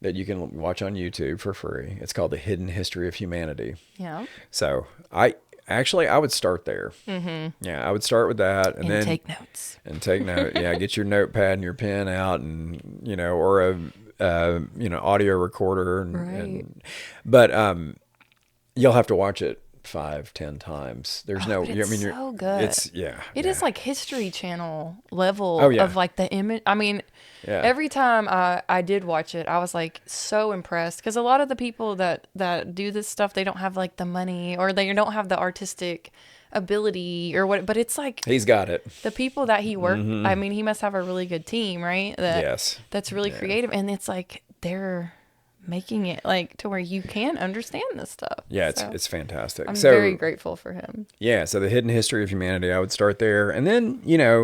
that you can watch on YouTube for free. It's called The Hidden History of Humanity. Yeah. So I would start there. Mm-hmm. Yeah, I would start with that, and then take notes. And take note. Yeah, get your notepad and your pen out, and or a audio recorder. But you'll have to watch it 5-10 times. There's it's so good. It is like History Channel level of like the image. I mean, every time I did watch it, I was like so impressed because a lot of the people that do this stuff, they don't have like the money or they don't have the artistic ability or what, but it's like he's got it. The people that he worked, I mean, he must have a really good team, right? That's really creative, and it's like they're making it like to where you can understand this stuff. Yeah, it's fantastic. I'm very grateful for him. Yeah, so The Hidden History of Humanity, I would start there, and then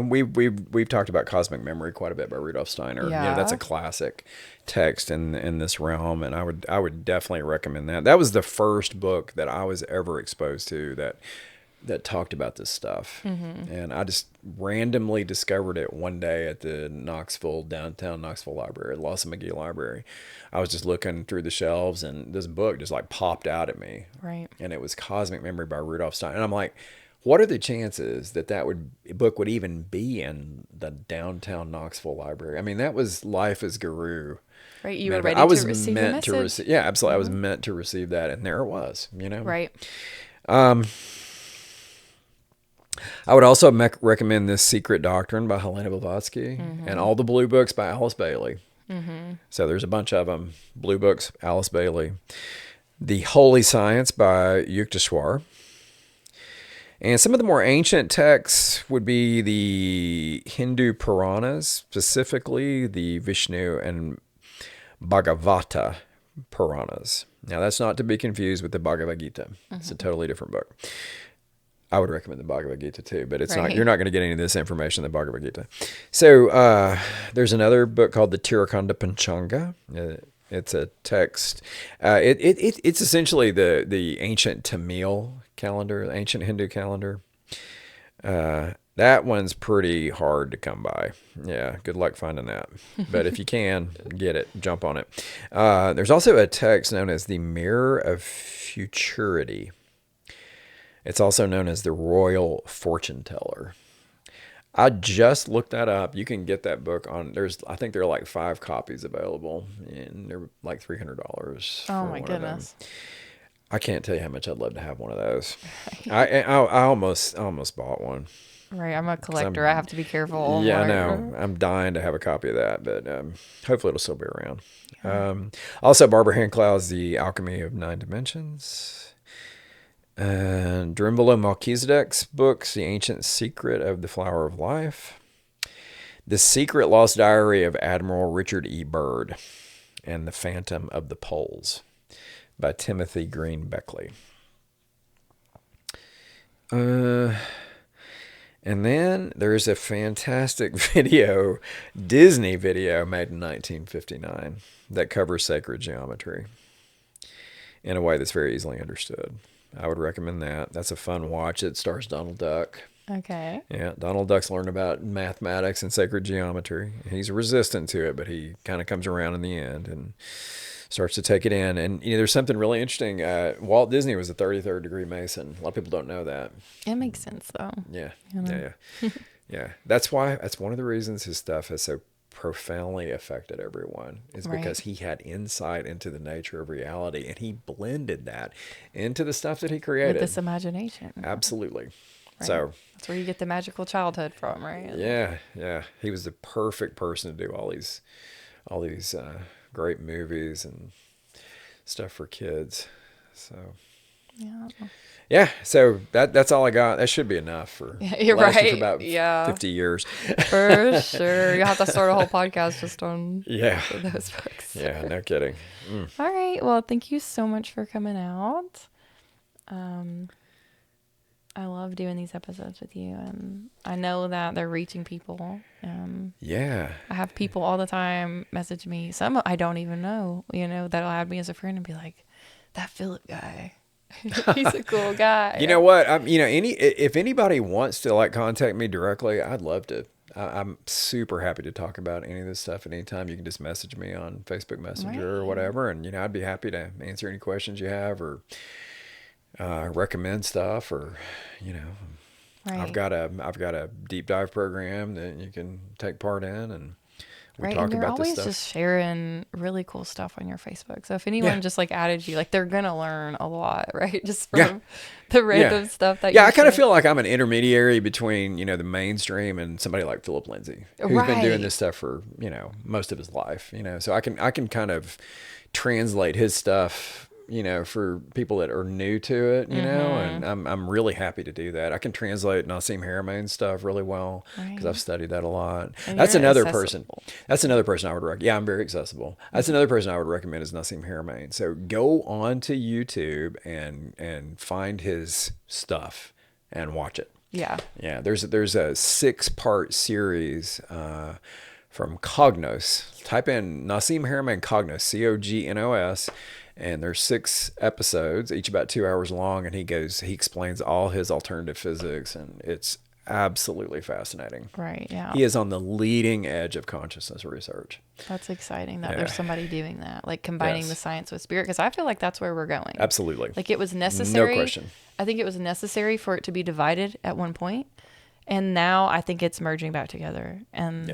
we've talked about Cosmic Memory quite a bit by Rudolf Steiner. Yeah, that's a classic text in this realm, and I would definitely recommend that. That was the first book that I was ever exposed to that talked about this stuff. Mm-hmm. And I just randomly discovered it one day at the downtown Knoxville library, Lawson McGee Library. I was just looking through the shelves and this book just like popped out at me. Right. And it was Cosmic Memory by Rudolf Steiner. And I'm like, what are the chances that book would even be in the downtown Knoxville library? I mean, that was life as guru. Right. You were ready to receive the message. Yeah, absolutely. Mm-hmm. I was meant to receive that. And there it was, Right. I would also recommend this Secret Doctrine by Helena Blavatsky and all the blue books by Alice Bailey. Mm-hmm. So there's a bunch of them. Blue books, Alice Bailey. The Holy Science by Yukteswar. And some of the more ancient texts would be the Hindu Puranas, specifically the Vishnu and Bhagavata Puranas. Now that's not to be confused with the Bhagavad Gita. Mm-hmm. It's a totally different book. I would recommend the Bhagavad Gita too, but you're not going to get any of this information in the Bhagavad Gita. So there's another book called the Tirakhanda Panchanga. It's a text. It's essentially the ancient Tamil calendar, the ancient Hindu calendar. That one's pretty hard to come by. Yeah, good luck finding that. But if you can, get it, jump on it. There's also a text known as the Mirror of Futurity. It's also known as the Royal Fortune Teller. I just looked that up. You can get that book I think there are like 5 copies available, and they're like $300. Oh my goodness. I can't tell you how much I'd love to have one of those. I almost bought one. Right, I'm a collector. I have to be careful. Yeah, I know. I'm dying to have a copy of that, but hopefully it'll still be around. Yeah. Also, Barbara Handclau's The Alchemy of Nine Dimensions. And Drimbolo Melchizedek's books, The Ancient Secret of the Flower of Life. The Secret Lost Diary of Admiral Richard E. Byrd. And The Phantom of the Poles by Timothy Green Beckley. And then there's a fantastic Disney video made in 1959 that covers sacred geometry in a way that's very easily understood. I would recommend that. That's a fun watch. It stars Donald Duck. Okay. Yeah, Donald Duck's learned about mathematics and sacred geometry. He's resistant to it, but he kind of comes around in the end and starts to take it in. And there's something really interesting. Walt Disney was a 33rd degree Mason. A lot of people don't know that. It makes sense, though. Yeah. Yeah. That's one of the reasons his stuff has so profoundly affected everyone is because he had insight into the nature of reality, and he blended that into the stuff that he created with this imagination. Absolutely. Right. So that's where you get the magical childhood from, right? Yeah. He was the perfect person to do all these great movies and stuff for kids. So Yeah, so that's all I got. That should be enough for You're lasted right. for about Yeah. 50 years. For sure. You'll have to start a whole podcast just on Yeah. those books. Yeah, no kidding. Mm. All right. Well, thank you so much for coming out. I love doing these episodes with you, and I know that they're reaching people. Yeah. I have people all the time message me, some I don't even know, that'll add me as a friend and be like, that Philip guy. He's a cool guy. You know what? If anybody wants to like contact me directly, I'd love to. I'm super happy to talk about any of this stuff at any time. You can just message me on Facebook Messenger or whatever, and I'd be happy to answer any questions you have or recommend stuff, or Right. I've got a deep dive program that you can take part in, and we talk and you're about this always stuff. just sharing really cool stuff on your Facebook. So if anyone just like added you, like they're gonna learn a lot, right? Just from the random stuff that. Yeah, I kind of feel like I'm an intermediary between the mainstream and somebody like Philip Lindsay, who's been doing this stuff for most of his life. So I can kind of translate his stuff. For people that are new to it, and I'm really happy to do that. I can translate Nassim Haramein stuff really well because I've studied that a lot. And That's you're another accessible. person. That's another person I would recommend. Yeah, I'm very accessible. That's another person I would recommend is Nassim Haramein. So go on to YouTube and find his stuff and watch it. Yeah. Yeah, there's a 6-part series from Cognos. Type in Nassim Haramein Cognos, Cognos. And there's 6 episodes, each about 2 hours long, and he explains all his alternative physics, and it's absolutely fascinating. Right. Yeah. He is on the leading edge of consciousness research. That's exciting that there's somebody doing that, like combining the science with spirit, because I feel like that's where we're going. Absolutely. Like it was necessary. No question. I think it was necessary for it to be divided at one point, and now I think it's merging back together, and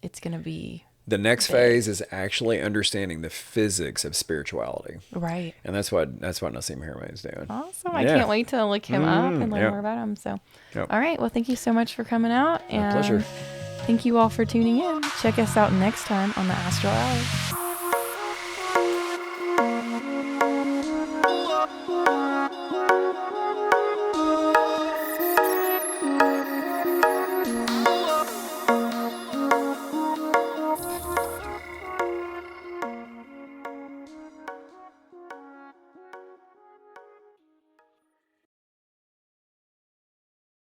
it's going to be. The next phase is actually understanding the physics of spirituality. Right. And that's what Nassim Haramein is doing. Awesome. I can't wait to look him up and learn more about him. So, all right. Well, thank you so much for coming out. My pleasure. Thank you all for tuning in. Check us out next time on the Astral Hour.